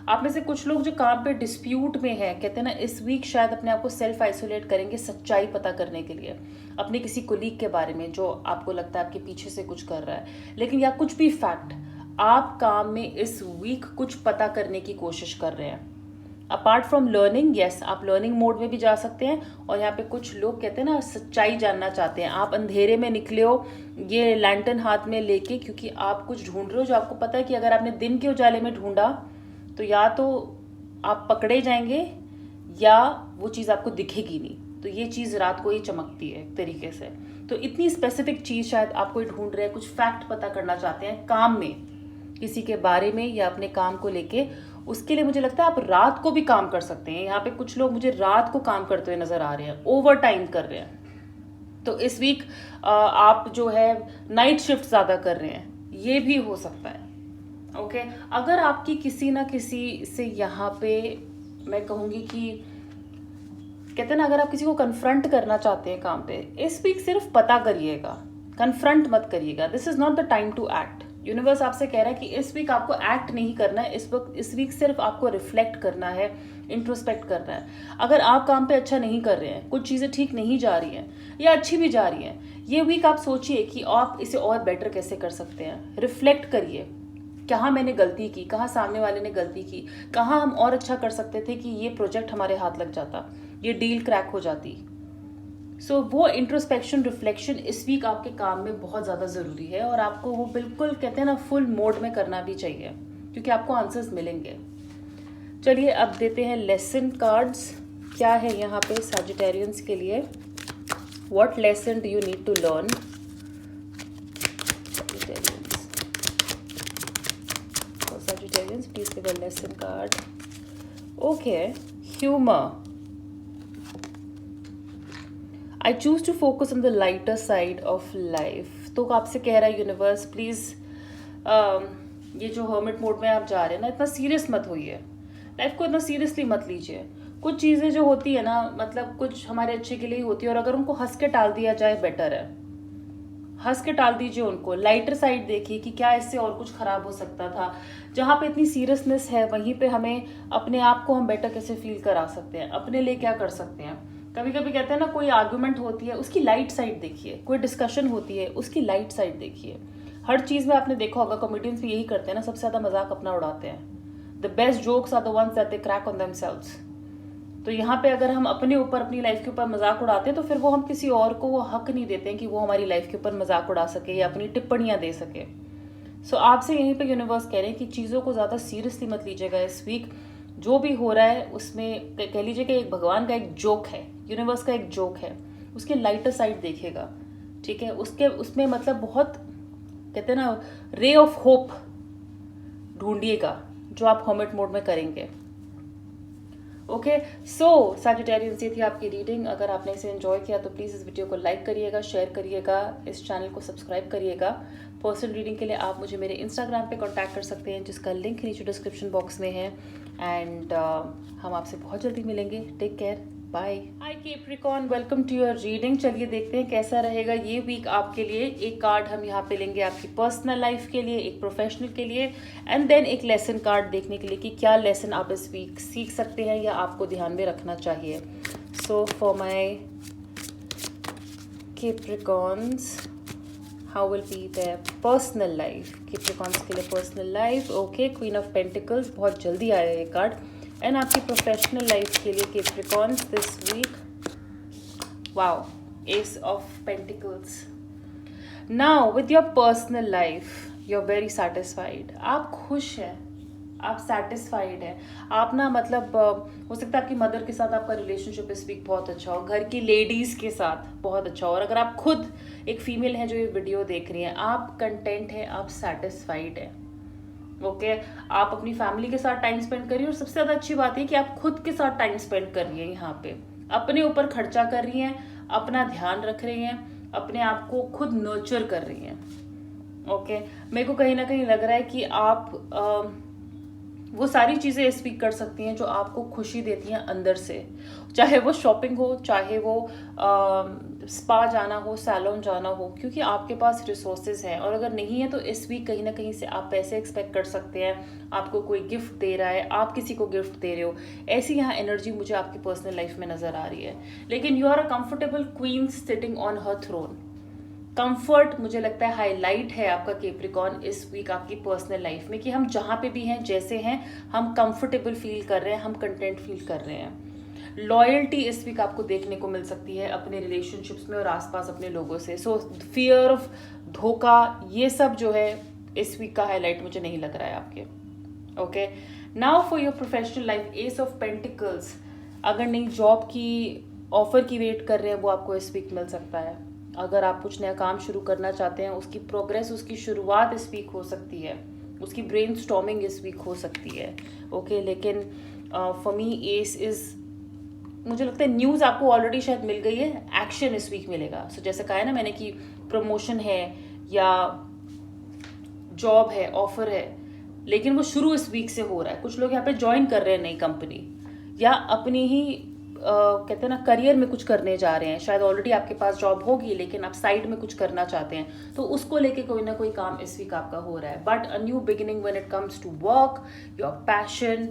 आप में से कुछ लोग जो काम पे डिस्प्यूट में हैं, कहते हैं ना इस वीक शायद अपने आप को सेल्फ आइसोलेट करेंगे सच्चाई पता करने के लिए, अपने किसी कोलीग के बारे में जो आपको लगता है आपके पीछे से कुछ कर रहा है, लेकिन या कुछ भी फैक्ट आप काम में इस वीक कुछ पता करने की कोशिश कर रहे हैं। अपार्ट फ्रॉम लर्निंग, यस आप लर्निंग मोड में भी जा सकते हैं, और यहाँ पे कुछ लोग कहते हैं ना सच्चाई जानना चाहते हैं। आप अंधेरे में निकले हो ये लैंटर्न हाथ में लेके, क्योंकि आप कुछ ढूंढ रहे हो जो आपको पता है कि अगर आपने दिन के उजाले में ढूंढा तो या तो आप पकड़े जाएंगे या वो चीज़ आपको दिखेगी नहीं, तो ये चीज़ रात को ही चमकती है एक तरीके से। तो इतनी स्पेसिफिक चीज़ शायद आप कोई ढूंढ रहे हैं, कुछ फैक्ट पता करना चाहते हैं काम में, किसी के बारे में या अपने काम को लेके। उसके लिए मुझे लगता है आप रात को भी काम कर सकते हैं। यहाँ पे कुछ लोग मुझे रात को काम करते हुए नजर आ रहे हैं, ओवर टाइम कर रहे हैं। तो इस वीक आप जो है नाइट शिफ्ट ज़्यादा कर रहे हैं, ये भी हो सकता है। ओके अगर आपकी किसी ना किसी से यहाँ पे मैं कहूँगी कि कहते हैं ना अगर आप किसी को कन्फ्रंट करना चाहते हैं काम पे, इस वीक सिर्फ पता करिएगा, कन्फ्रंट मत करिएगा। This is not the time to act. Universe आपसे कह रहा है कि इस वीक आपको एक्ट नहीं करना है, इस वीक सिर्फ आपको रिफ्लेक्ट करना है, इंट्रोस्पेक्ट करना है। अगर आप काम पे अच्छा नहीं कर रहे हैं, कुछ चीज़ें ठीक नहीं जा रही हैं या अच्छी भी जा रही हैं, ये वीक आप सोचिए कि आप इसे और बेटर कैसे कर सकते हैं। रिफ्लेक्ट करिए, कहाँ मैंने गलती की, कहाँ सामने वाले ने गलती की, कहाँ हम और अच्छा कर सकते थे कि ये प्रोजेक्ट हमारे हाथ लग जाता, ये डील क्रैक हो जाती। सो वो इंट्रोस्पेक्शन, रिफ्लेक्शन इस वीक आपके काम में बहुत ज़्यादा ज़रूरी है, और आपको वो बिल्कुल कहते हैं ना फुल मोड में करना भी चाहिए, क्योंकि आपको आंसर्स मिलेंगे। चलिए अब देते हैं लेसन कार्ड्स। क्या है यहाँ पे सैजिटेरियंस के लिए? What lesson do you need to learn? Sagittarians, please give a lesson card. Okay, humor. I choose to focus on the lighter side of life. तो आपसे कह रहा है यूनिवर्स प्लीज़ ये जो हर्मिट मोड में आप जा रहे हैं ना, इतना सीरियस मत होइए, लाइफ को इतना सीरियसली मत लीजिए। कुछ चीज़ें जो होती है ना, मतलब कुछ हमारे अच्छे के लिए ही होती है, और अगर उनको हंस के टाल दिया जाए बेटर है। हंस के टाल दीजिए उनको, लाइटर साइड देखिए कि क्या इससे और कुछ खराब हो सकता था। जहाँ पे इतनी सीरियसनेस है वहीं पे हमें अपने आप को हम बेटर कैसे फील करा सकते हैं, अपने लिए क्या कर सकते हैं। कभी कभी कहते हैं ना कोई आर्गुमेंट होती है उसकी लाइट साइड देखिए, कोई डिस्कशन होती है उसकी लाइट साइड देखिए। हर चीज़ में आपने देखा होगा कॉमेडियंस भी यही करते हैं ना, सबसे ज़्यादा मजाक अपना उड़ाते हैं। The best jokes are the ones that they crack on themselves. तो यहाँ पे अगर हम अपने ऊपर, अपनी लाइफ के ऊपर मजाक उड़ाते हैं तो फिर वो हम किसी और को वो हक नहीं देते हैं कि वो हमारी लाइफ के ऊपर मजाक उड़ा सके या अपनी टिप्पणियाँ दे सके। सो आपसे यहीं पे यूनिवर्स कह रहे हैं कि चीज़ों को ज़्यादा सीरियसली मत लीजिएगा इस वीक। जो भी हो रहा है उसमें कह लीजिए कि एक भगवान का एक जोक है, यूनिवर्स का एक जोक है, उसके लाइटर साइड देखिएगा, ठीक है। उसमें मतलब बहुत कहते हैं ना रे ऑफ होप ढूंढिएगा जो आप हर्मिट मोड में करेंगे। ओके सो सैजिटेरियंस, ये थी आपकी रीडिंग। अगर आपने इसे एंजॉय किया तो प्लीज़ इस वीडियो को लाइक करिएगा, शेयर करिएगा, इस चैनल को सब्सक्राइब करिएगा। पर्सनल रीडिंग के लिए आप मुझे मेरे इंस्टाग्राम पे कांटेक्ट कर सकते हैं, जिसका लिंक नीचे डिस्क्रिप्शन बॉक्स में है। एंड हम आपसे बहुत जल्दी मिलेंगे। Take care, bye. Hi Capricorn, welcome to your reading. चलिए देखते हैं कैसा रहेगा ये वीक आपके लिए। एक कार्ड हम यहाँ पे लेंगे आपकी पर्सनल लाइफ के लिए, एक प्रोफेशनल के लिए, एंड देन एक लेसन कार्ड देखने के लिए कि क्या लेसन आप इस वीक सीख सकते हैं या आपको ध्यान में रखना चाहिए। So for my Capricorns, how will be their personal life? Capricorns के लिए personal life, okay, queen of pentacles, बहुत जल्दी आया ये कार्ड। एंड आपकी प्रोफेशनल लाइफ के लिए Capricorns this week, wow, ace of pentacles, now with your personal life you are very satisfied, आप खुश हैं, आप सेटिस्फाइड हैं, आप ना मतलब हो सकता है आपकी मदर के साथ आपका रिलेशनशिप इस वीक बहुत अच्छा हो, घर की लेडीज़ के साथ बहुत अच्छा हो, और अगर आप खुद एक फीमेल हैं जो ये वीडियो देख रही हैं, आप कंटेंट हैं, आप सेटिस्फाइड हैं। ओके आप अपनी फैमिली के साथ टाइम स्पेंड करिए, और सबसे ज़्यादा अच्छी बात है कि आप खुद के साथ टाइम स्पेंड कर रही हैं, यहाँ पे अपने ऊपर खर्चा कर रही हैं, अपना ध्यान रख रही हैं, अपने आप को खुद नर्चर कर रही हैं। ओके मेरे को कहीं ना कहीं लग रहा है कि आप वो सारी चीज़ें इस वीक कर सकती हैं जो आपको खुशी देती हैं अंदर से, चाहे वो शॉपिंग हो, चाहे वो स्पा जाना हो, सैलून जाना हो, क्योंकि आपके पास रिसोर्सेज हैं। और अगर नहीं है तो इस वीक कहीं ना कहीं से आप पैसे एक्सपेक्ट कर सकते हैं, आपको कोई गिफ्ट दे रहा है, आप किसी को गिफ्ट दे रहे हो, ऐसी यहाँ एनर्जी मुझे आपकी पर्सनल लाइफ में नज़र आ रही है। लेकिन you are a comfortable queen sitting on her throne. Comfort मुझे लगता है हाईलाइट है आपका कैप्रिकॉर्न इस वीक आपकी पर्सनल लाइफ में, कि हम जहाँ पे भी हैं, जैसे हैं, हम कंफर्टेबल फील कर रहे हैं, हम कंटेंट फील कर रहे हैं। लॉयल्टी इस वीक आपको देखने को मिल सकती है अपने रिलेशनशिप्स में और आसपास अपने लोगों से। सो फियर ऑफ धोखा, ये सब जो है इस वीक का हाईलाइट मुझे नहीं लग रहा है आपके। Okay now for your professional life, S of pentacles, अगर नई जॉब की ऑफर की वेट कर रहे हैं वो आपको इस वीक मिल सकता है। अगर आप कुछ नया काम शुरू करना चाहते हैं, उसकी प्रोग्रेस, उसकी शुरुआत इस वीक हो सकती है, उसकी ब्रेनस्टॉर्मिंग इस वीक हो सकती है। ओके लेकिन फॉर मी एस इज, मुझे लगता है न्यूज़ आपको ऑलरेडी शायद मिल गई है, एक्शन इस वीक मिलेगा। सो जैसे कहा है ना मैंने कि प्रमोशन है या जॉब है, ऑफर है, लेकिन वो शुरू इस वीक से हो रहा है। कुछ लोग यहाँ पे ज्वाइन कर रहे हैं नई कंपनी, या अपनी ही कहते हैं ना करियर में कुछ करने जा रहे हैं। शायद ऑलरेडी आपके पास जॉब होगी लेकिन आप साइड में कुछ करना चाहते हैं, तो उसको लेके कोई ना कोई काम इस वीक आपका हो रहा है। But a new beginning when it comes to work, your passion,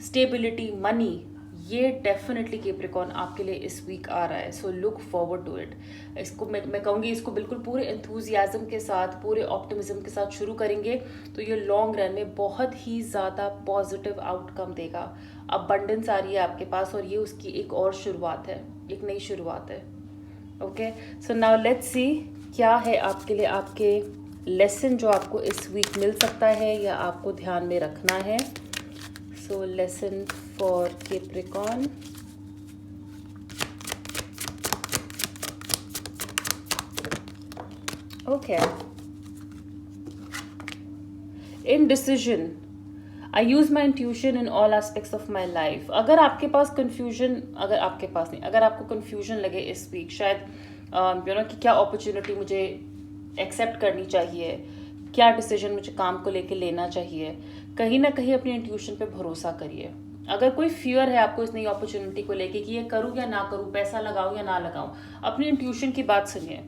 stability, money, ये डेफिनेटली कैप्रिकॉर्न आपके लिए इस वीक आ रहा है। So look forward to it. इसको मैं कहूँगी इसको बिल्कुल पूरे एंथुजियाज्म के साथ, पूरे ऑप्टिमिज्म के साथ शुरू करेंगे तो ये लॉन्ग रन में बहुत ही ज़्यादा पॉजिटिव आउटकम देगा। अबंडेंस आ रही है आपके पास, और ये उसकी एक और शुरुआत है, एक नई शुरुआत है। Okay so now let's see क्या है आपके लिए आपके लेसन जो आपको इस वीक मिल सकता है या आपको ध्यान में रखना है। So lesson for Capricorn, okay indecision, I use my intuition in all aspects of my life. अगर आपके पास कन्फ्यूजन, अगर आपके पास नहीं, अगर आपको कन्फ्यूजन लगे इस वीक, शायद यू नो कि क्या अपॉर्चुनिटी मुझे एक्सेप्ट करनी चाहिए, क्या डिसीजन मुझे काम को लेके लेना चाहिए, कहीं ना कहीं अपनी इंट्यूशन पे भरोसा करिए। अगर कोई फियर है आपको इस नई अपॉर्चुनिटी को लेके कि ये करूँ या ना करूँ, पैसा लगाऊँ या ना लगाऊँ, अपनी इंट्यूशन की बात सुनिए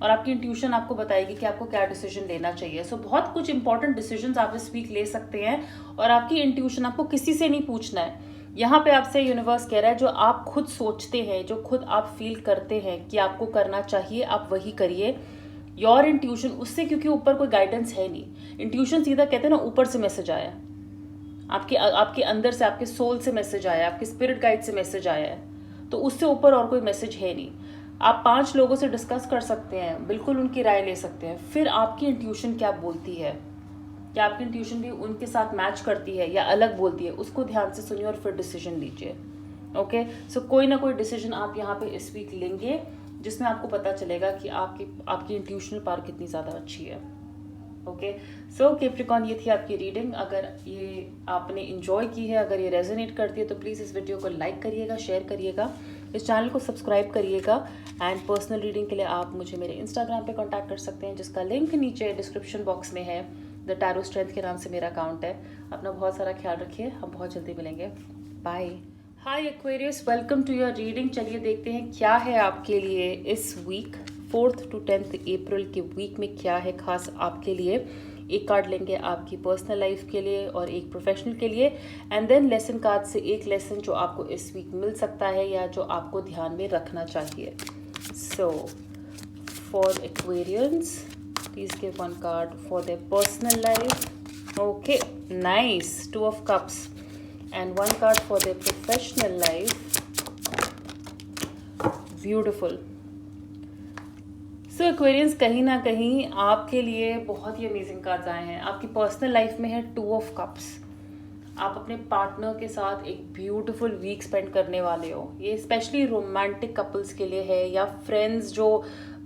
और आपकी इंट्यूशन आपको बताएगी कि आपको क्या डिसीजन लेना चाहिए। सो बहुत कुछ इंपॉर्टेंट डिसीजंस आप इस वीक ले सकते हैं, और आपकी इंट्यूशन, आपको किसी से नहीं पूछना है। यहाँ पे आपसे यूनिवर्स कह रहा है जो आप खुद सोचते हैं, जो खुद आप फील करते हैं कि आपको करना चाहिए, आप वही करिए। योर इंट्यूशन, उससे क्योंकि ऊपर कोई गाइडेंस है नहीं। इंट्यूशन सीधा कहते हैं ना, ऊपर से मैसेज आया, आपके अंदर से, आपके सोल से मैसेज आया, आपके स्पिरिट गाइड से मैसेज आया है, तो उससे ऊपर और कोई मैसेज है नहीं। आप 5 लोगों से डिस्कस कर सकते हैं, बिल्कुल उनकी राय ले सकते हैं, फिर आपकी इंट्यूशन क्या बोलती है, क्या आपकी इंट्यूशन भी उनके साथ मैच करती है या अलग बोलती है, उसको ध्यान से सुनिए और फिर डिसीजन लीजिए। ओके सो कोई ना कोई डिसीजन आप यहाँ पे इस वीक लेंगे जिसमें आपको पता चलेगा कि आपकी इंट्यूशनल पावर कितनी ज़्यादा अच्छी है। ओके सो कैप्रिकॉर्न, ये थी आपकी रीडिंग। अगर ये आपने इंजॉय की है, अगर ये रेजोनेट करती है, तो प्लीज़ इस वीडियो को लाइक करिएगा, शेयर करिएगा, इस चैनल को सब्सक्राइब करिएगा। एंड पर्सनल रीडिंग के लिए आप मुझे मेरे इंस्टाग्राम पे कांटेक्ट कर सकते हैं, जिसका लिंक नीचे डिस्क्रिप्शन बॉक्स में है। द टैरो स्ट्रेंथ के नाम से मेरा अकाउंट है। अपना बहुत सारा ख्याल रखिए, हम बहुत जल्दी मिलेंगे। Bye. Hi Aquarius, welcome to your reading. चलिए देखते हैं क्या है आपके लिए इस वीक, 4th to 10th अप्रैल के वीक में क्या है खास आपके लिए। एक कार्ड लेंगे आपकी पर्सनल लाइफ के लिए और एक प्रोफेशनल के लिए, एंड देन लेसन कार्ड से एक लेसन जो आपको इस वीक मिल सकता है या जो आपको ध्यान में रखना चाहिए। So for Aquarians, please give 1 card for their personal life. Okay nice, 2 of cups, and 1 card for their professional life. Beautiful. So Aquarians, कहीं ना कहीं आपके लिए बहुत ही अमेजिंग कार्ड्स आए हैं। आपकी पर्सनल लाइफ में है 2 ऑफ कप्स। आप अपने पार्टनर के साथ एक ब्यूटीफुल वीक स्पेंड करने वाले हो। ये स्पेशली रोमांटिक कपल्स के लिए है, या फ्रेंड्स जो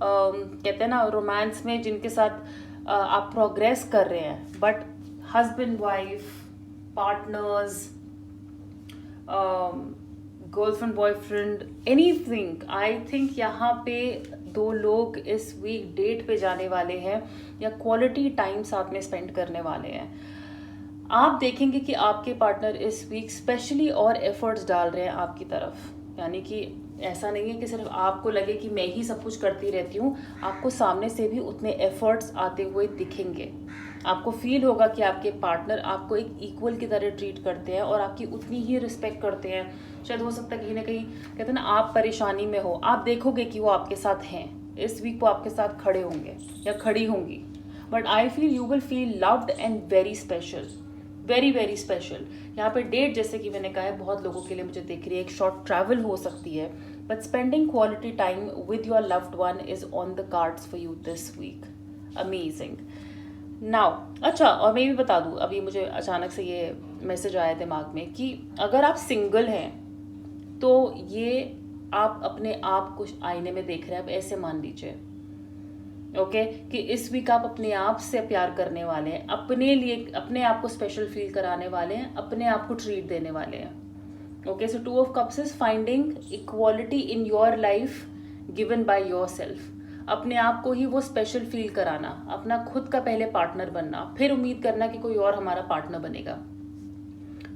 कहते हैं ना रोमांस में, जिनके साथ आप प्रोग्रेस कर रहे हैं, but husband wife, partners, girlfriend boyfriend, anything. I think यहाँ पे 2 लोग इस वीक डेट पे जाने वाले हैं या क्वालिटी टाइम साथ में स्पेंड करने वाले हैं। आप देखेंगे कि आपके पार्टनर इस वीक स्पेशली और एफर्ट्स डाल रहे हैं आपकी तरफ। यानी कि ऐसा नहीं है कि सिर्फ आपको लगे कि मैं ही सब कुछ करती रहती हूँ, आपको सामने से भी उतने एफर्ट्स आते हुए दिखेंगे। आपको फील होगा कि आपके पार्टनर आपको एक इक्वल की तरह ट्रीट करते हैं और आपकी उतनी ही रिस्पेक्ट करते हैं। शायद हो सकता है कहीं ना कहीं, कहते हैं ना, आप परेशानी में हो, आप देखोगे कि वो आपके साथ हैं, इस वीक वो आपके साथ खड़े होंगे या खड़ी होंगी। But I feel you will feel loved and very special, very very special. यहाँ पे डेट, जैसे कि मैंने कहा है, बहुत लोगों के लिए मुझे दिख रही है एक शॉर्ट ट्रैवल हो सकती है, but spending quality time with your loved one is on the cards for you this week. Amazing. Now अच्छा, और मैं भी बता दूँ, अभी मुझे अचानक से ये मैसेज आया दिमाग में कि अगर आप सिंगल हैं तो ये आप अपने आप को आईने में देख रहे हैं, आप ऐसे मान लीजिए ओके कि इस वीक आप अपने आप से प्यार करने वाले हैं, अपने लिए अपने आप को स्पेशल फील कराने वाले हैं, अपने आप को ट्रीट देने वाले हैं। Okay, so 2 of cups is finding equality in your life given by your self. अपने आप को ही वो स्पेशल फील कराना, अपना खुद का पहले पार्टनर बनना, फिर उम्मीद करना कि कोई और हमारा पार्टनर बनेगा।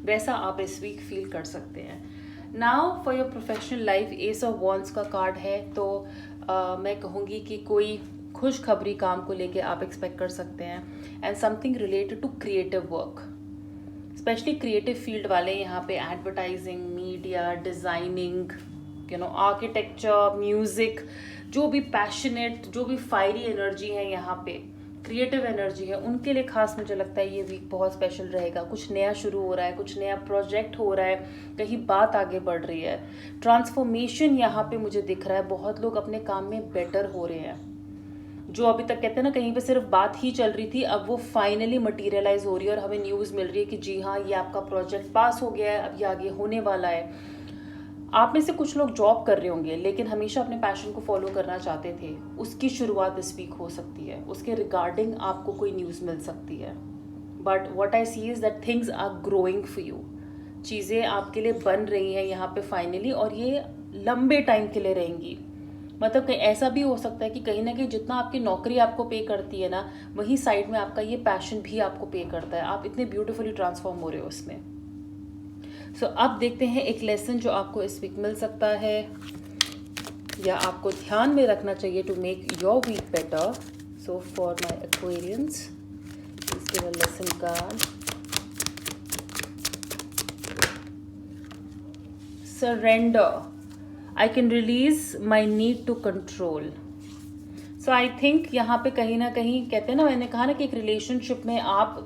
वैसा आप इस वीक फील कर सकते हैं। Now for your professional life, S of wands का कार्ड है, तो मैं कहूँगी कि कोई खुशखबरी काम को लेके आप एक्सपेक्ट कर सकते हैं, and something related to creative work. Specially creative field वाले यहाँ पे advertising, media, designing, architecture, music, जो भी पैशनेट, जो भी फायरी एनर्जी है यहाँ पे, क्रिएटिव एनर्जी है, उनके लिए खास मुझे लगता है ये वीक बहुत स्पेशल रहेगा। कुछ नया शुरू हो रहा है, कुछ नया प्रोजेक्ट हो रहा है, कहीं बात आगे बढ़ रही है, ट्रांसफॉर्मेशन यहाँ पे मुझे दिख रहा है। बहुत लोग अपने काम में बेटर हो रहे हैं। जो अभी तक कहते हैं ना कहीं पे सिर्फ बात ही चल रही थी, अब वो फाइनली मटीरियलाइज हो रही है और हमें न्यूज़ मिल रही है कि जी हाँ, ये आपका प्रोजेक्ट पास हो गया है, अब ये आगे होने वाला है। आप में से कुछ लोग जॉब कर रहे होंगे लेकिन हमेशा अपने पैशन को फॉलो करना चाहते थे, उसकी शुरुआत इस वीक हो सकती है। उसके रिगार्डिंग आपको कोई न्यूज़ मिल सकती है। But what I see is that things are growing for you. चीज़ें आपके लिए बन रही हैं यहाँ पे फाइनली, और ये लंबे टाइम के लिए रहेंगी। मतलब कहीं ऐसा भी हो सकता है कि कहीं ना कहीं जितना आपकी नौकरी आपको पे करती है ना, वही साइड में आपका ये पैशन भी आपको पे करता है। आप इतने ब्यूटीफुली ट्रांसफॉर्म हो रहे हो उसमें। सो अब देखते हैं एक लेसन जो आपको इस वीक मिल सकता है या आपको ध्यान में रखना चाहिए to make your week better. So for my Aquarians, please give a lesson card. Surrender, I can release my need to control. So I think यहाँ पे कहीं ना कहीं, कहते हैं ना, मैंने कहा ना कि एक रिलेशनशिप में आप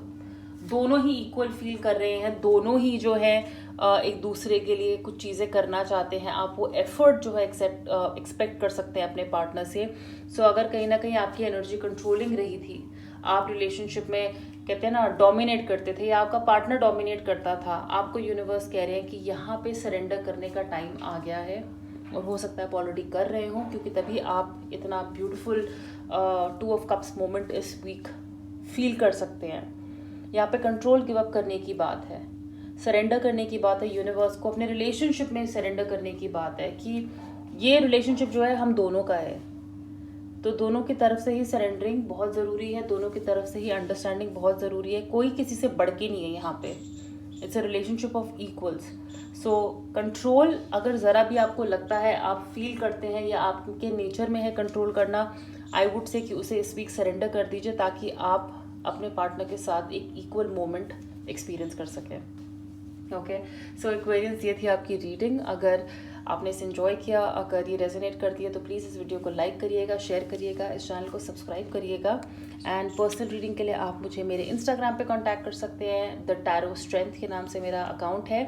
दोनों ही इक्वल फील कर रहे हैं, दोनों ही जो है एक दूसरे के लिए कुछ चीज़ें करना चाहते हैं। आप वो एफर्ट जो है एक्सपेक्ट कर सकते हैं अपने पार्टनर से। सो अगर कहीं ना कहीं आपकी एनर्जी कंट्रोलिंग रही थी, आप रिलेशनशिप में कहते हैं ना डोमिनेट करते थे, या आपका पार्टनर डोमिनेट करता था, आपको यूनिवर्स कह रहे हैं कि यहाँ पे सरेंडर करने का टाइम आ गया है। और हो सकता है आप ऑलरेडी कर रहे हो, क्योंकि तभी आप इतना ब्यूटीफुल 2 ऑफ कप्स मोमेंट इस वीक फील कर सकते हैं। यहाँ पे कंट्रोल गिव अप करने की बात है, सरेंडर करने की बात है। यूनिवर्स को अपने रिलेशनशिप में सरेंडर करने की बात है कि ये रिलेशनशिप जो है हम दोनों का है, तो दोनों की तरफ से ही सरेंडरिंग बहुत ज़रूरी है, दोनों की तरफ से ही अंडरस्टैंडिंग बहुत ज़रूरी है। कोई किसी से बढ़ के नहीं है यहाँ पे। It's a relationship of equals. So control अगर ज़रा भी आपको लगता है, आप फील करते हैं या आपके नेचर में है कंट्रोल करना, आई वुड से कि उसे इस वीक सरेंडर कर दीजिए, ताकि आप अपने पार्टनर के साथ एक इक्वल मोमेंट एक्सपीरियंस कर सकें। ओके, सो एक्वेरियंस, ये थी आपकी रीडिंग। अगर आपने इसे एंजॉय किया, अगर ये रेजोनेट करती है, तो प्लीज़ इस वीडियो को लाइक करिएगा, शेयर करिएगा, इस चैनल को सब्सक्राइब करिएगा। एंड पर्सनल रीडिंग के लिए आप मुझे मेरे इंस्टाग्राम पे कांटेक्ट कर सकते हैं, द टैरो स्ट्रेंथ के नाम से मेरा अकाउंट है।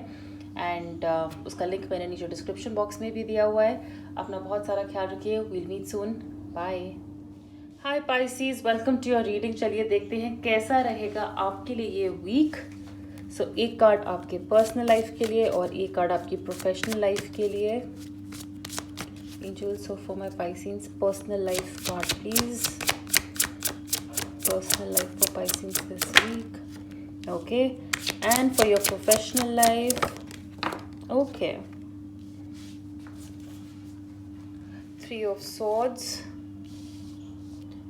एंड उसका लिंक मैंने नीचे डिस्क्रिप्शन बॉक्स में भी दिया हुआ है। अपना बहुत सारा ख्याल रखिए। Will meet soon. Bye. Hi Pisces, welcome to your reading. चलिए देखते हैं कैसा रहेगा आपके लिए ये वीक। सो एक कार्ड आपके पर्सनल लाइफ के लिए और एक कार्ड आपकी प्रोफेशनल लाइफ के लिए। Angels for my Pisces personal life card please. Personal life for Pisces this week, okay, and for your professional life, okay. 3 of swords.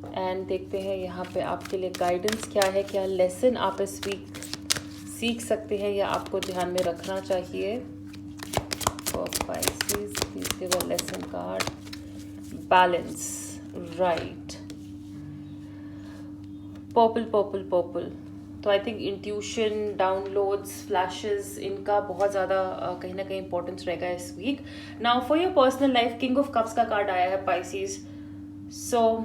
And देखते हैं यहाँ पे आपके लिए गाइडेंस क्या है, क्या लेसन आप इस वीक सीख सकते हैं या आपको ध्यान में रखना चाहिए। For Pisces please give a lesson card. Balance, right, purple purple purple. तो I think intuition, downloads, flashes, इनका बहुत ज़्यादा कहीं ना कहीं इंपॉर्टेंस रहेगा इस week. Now for your personal life, king of cups का कार्ड आया है पाइसेस। सो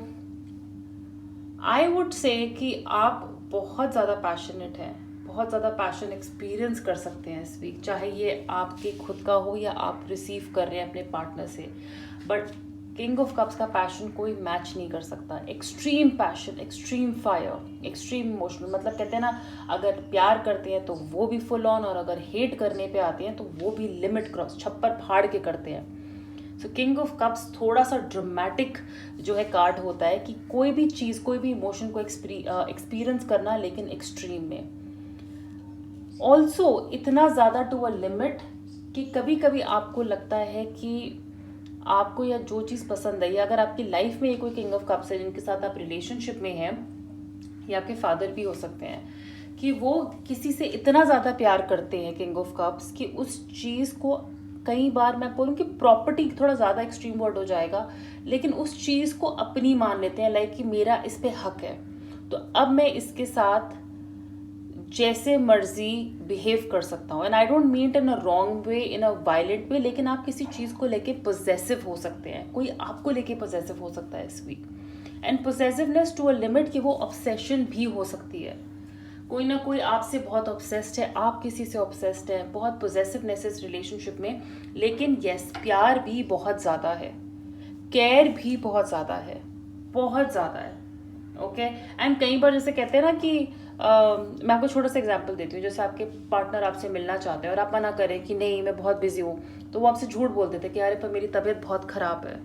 आई वुड से कि आप बहुत ज़्यादा पैशनेट हैं, बहुत ज़्यादा पैशन एक्सपीरियंस कर सकते हैं इस वीक, चाहे ये आपके खुद का हो या आप रिसीव कर रहे हैं अपने पार्टनर से। बट किंग ऑफ कप्स का पैशन कोई मैच नहीं कर सकता। Extreme passion, extreme fire, extreme emotional. मतलब कहते हैं ना, अगर प्यार करते हैं तो वो भी फुल ऑन, और अगर हेट करने पे आते हैं तो वो भी लिमिट क्रॉस, छप्पर फाड़ के करते हैं। सो किंग ऑफ कप्स थोड़ा सा ड्रामेटिक जो है कार्ड होता है कि कोई भी चीज़, कोई भी इमोशन को एक्सपीरियंस करना, लेकिन एक्सट्रीम में। ऑल्सो इतना ज़्यादा टू अ लिमिट कि कभी कभी आपको लगता है कि आपको या जो चीज़ पसंद है, या अगर आपकी लाइफ में ये कोई किंग ऑफ कप्स है जिनके साथ आप रिलेशनशिप में हैं, या आपके फादर भी हो सकते हैं, कि वो किसी से इतना ज़्यादा प्यार करते हैं किंग ऑफ कप्स कि उस चीज़ को, कई बार मैं बोलूँ कि प्रॉपर्टी थोड़ा ज़्यादा एक्सट्रीम वर्ड हो जाएगा, लेकिन उस चीज़ को अपनी मान लेते हैं, लाइक कि मेरा इस पे हक है, तो अब मैं इसके साथ जैसे मर्जी बिहेव कर सकता हूँ। And I don't mean in a wrong way, in a violent way, लेकिन आप किसी चीज़ को लेके पोजेसिव हो सकते हैं, कोई आपको लेके पोजेसिव हो सकता है इस week. And possessiveness to a limit कि वो ऑब्सेशन भी हो सकती है। कोई ना कोई आपसे बहुत ऑब्सेस्ड है, आप किसी से ऑब्सेस्ड है, बहुत पोजेसिवनेस इस रिलेशनशिप में। लेकिन यस, प्यार भी बहुत ज़्यादा है, केयर भी बहुत ज़्यादा है, बहुत ज़्यादा है, ओके। एंड कई बार जैसे कहते हैं ना कि मैं आपको छोटा सा एग्जांपल देती हूँ। जैसे आपके पार्टनर आपसे मिलना चाहते हैं और आप मना करें कि नहीं मैं बहुत बिजी हूँ, तो वो आपसे झूठ बोल देते कि अरे पर मेरी तबीयत बहुत ख़राब है,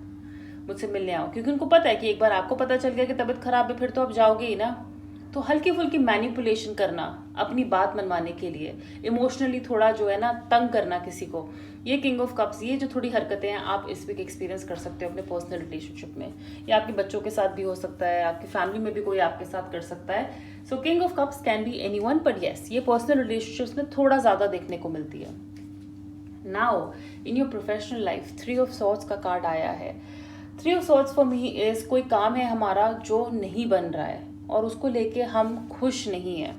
मुझसे मिलने आओ, क्योंकि उनको पता है कि एक बार आपको पता चल गया कि तबीयत खराब है, फिर तो आप जाओगे ही ना। तो हल्की फुल्की मैनिपुलेशन करना अपनी बात मनवाने के लिए, इमोशनली थोड़ा जो है ना तंग करना किसी को, ये किंग ऑफ कप्स, ये जो थोड़ी हरकतें हैं आप इस वीक एक्सपीरियंस कर सकते हो अपने पर्सनल रिलेशनशिप में, या आपके बच्चों के साथ भी हो सकता है, आपकी फैमिली में भी कोई आपके साथ कर सकता है। So king of cups can be anyone, but yes, ये पर्सनल रिलेशनशिप्स में थोड़ा ज़्यादा देखने को मिलती है। Now in your professional life, 3 of swords का कार्ड आया है। 3 of swords for me is कोई काम है हमारा जो नहीं बन रहा है और उसको लेके हम खुश नहीं हैं,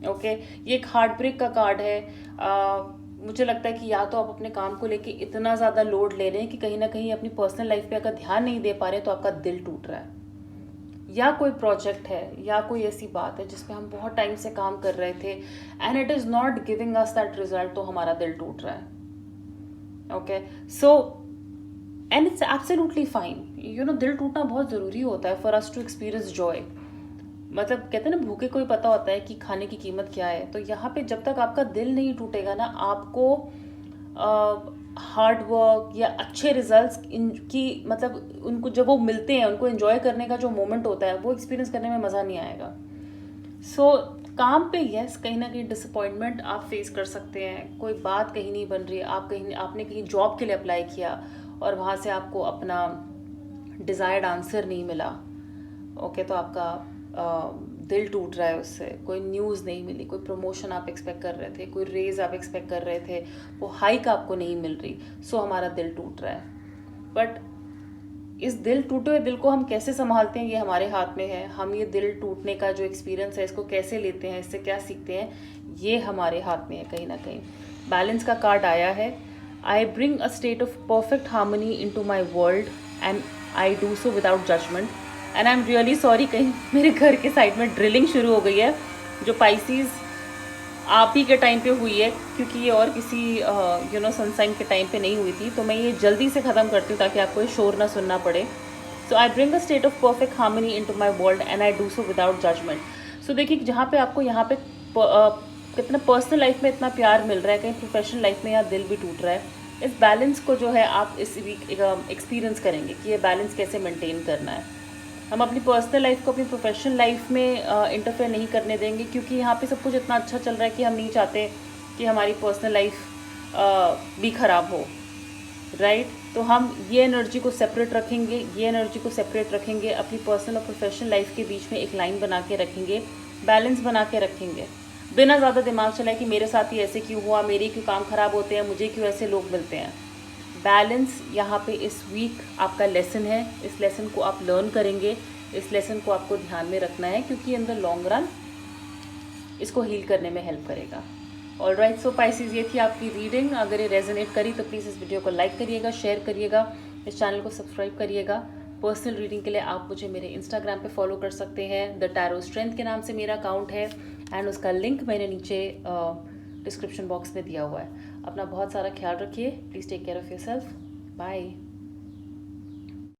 ओके। ये एक हार्ट ब्रेक का कार्ड है। मुझे लगता है कि या तो आप अपने काम को लेके इतना ज़्यादा लोड ले रहे हैं कि कहीं ना कहीं अपनी पर्सनल लाइफ पे अगर ध्यान नहीं दे पा रहे तो आपका दिल टूट रहा है, या कोई प्रोजेक्ट है या कोई ऐसी बात है जिसपे हम बहुत टाइम से काम कर रहे थे and it is not giving us that result, तो हमारा दिल टूट रहा है, okay. So and it's absolutely fine, you know, दिल टूटना बहुत ज़रूरी होता है for us to experience joy. मतलब कहते हैं ना, भूखे को ही पता होता है कि खाने की कीमत क्या है। तो यहाँ पे जब तक आपका दिल नहीं टूटेगा ना, आपको हार्ड वर्क या अच्छे रिजल्ट्स इनकी, मतलब उनको जब वो मिलते हैं, उनको एंजॉय करने का जो मोमेंट होता है वो एक्सपीरियंस करने में मज़ा नहीं आएगा। सो काम पे यस, कहीं ना कहीं डिसअपॉइंटमेंट आप फेस कर सकते हैं, कोई बात कहीं नहीं बन रही है, आपने कहीं जॉब के लिए अप्लाई किया और वहाँ से आपको अपना डिज़ायर्ड आंसर नहीं मिला, ओके, तो आपका दिल टूट रहा है उससे। कोई न्यूज़ नहीं मिली, कोई प्रमोशन आप एक्सपेक्ट कर रहे थे, कोई रेज आप एक्सपेक्ट कर रहे थे, वो हाइक आपको नहीं मिल रही, सो हमारा दिल टूट रहा है। बट इस दिल टूटे हुए दिल को हम कैसे संभालते हैं ये हमारे हाथ में है। हम ये दिल टूटने का जो एक्सपीरियंस है इसको कैसे लेते हैं, इससे क्या सीखते हैं, ये हमारे हाथ में है कहीं ना कहीं। बैलेंस का कार्ड आया है। I bring a state of perfect harmony into my world and I do so without judgement and I am really sorry, कहीं मेरे घर के साइड में ड्रिलिंग शुरू हो गई है, जो पाइसीज आप ही के टाइम पे हुई है, क्योंकि ये और किसी सनसाइन के टाइम पे नहीं हुई थी। तो मैं ये जल्दी से ख़त्म करती हूँ ताकि आपको ये शोर ना सुनना पड़े। So I bring a state of perfect harmony into my world and I do so without judgement. So देखिए जहाँ पे आपको यहाँ पे कितना पर्सनल लाइफ में इतना प्यार मिल रहा है, कहीं प्रोफेशनल लाइफ में यहाँ दिल भी टूट रहा है, इस बैलेंस को जो है आप इस वीक एक्सपीरियंस करेंगे कि ये बैलेंस कैसे मेंटेन करना है। हम अपनी पर्सनल लाइफ को अपनी प्रोफेशनल लाइफ में इंटरफेयर नहीं करने देंगे, क्योंकि यहाँ पे सब कुछ इतना अच्छा चल रहा है कि हम नहीं चाहते कि हमारी पर्सनल लाइफ भी ख़राब हो, राइट। तो हम ये एनर्जी को सेपरेट रखेंगे, ये एनर्जी को सेपरेट रखेंगे, अपनी पर्सनल और प्रोफेशनल लाइफ के बीच में एक लाइन बना के रखेंगे, बैलेंस बना के रखेंगे, बिना ज़्यादा दिमाग चलाए कि मेरे साथ ही ऐसे क्यों हुआ, मेरे क्यों काम ख़राब होते हैं, मुझे क्यों ऐसे लोग मिलते हैं। बैलेंस यहाँ पे इस वीक आपका लेसन है, इस लेसन को आप लर्न करेंगे, इस लेसन को आपको ध्यान में रखना है, क्योंकि इन द लॉन्ग रन इसको हील करने में हेल्प करेगा। ऑलराइट, सो पाइसेस, ये थी आपकी रीडिंग। अगर ये रेजोनेट करी तो प्लीज़ इस वीडियो को लाइक करिएगा, शेयर करिएगा, इस चैनल को सब्सक्राइब करिएगा। पर्सनल रीडिंग के लिए आप मुझे मेरे इंस्टाग्राम पे फॉलो कर सकते हैं, द टैरो स्ट्रेंथ के नाम से मेरा अकाउंट है, एंड उसका लिंक मैंने नीचे डिस्क्रिप्शन बॉक्स में दिया हुआ है। अपना बहुत सारा ख्याल रखिए, please take care of yourself, bye.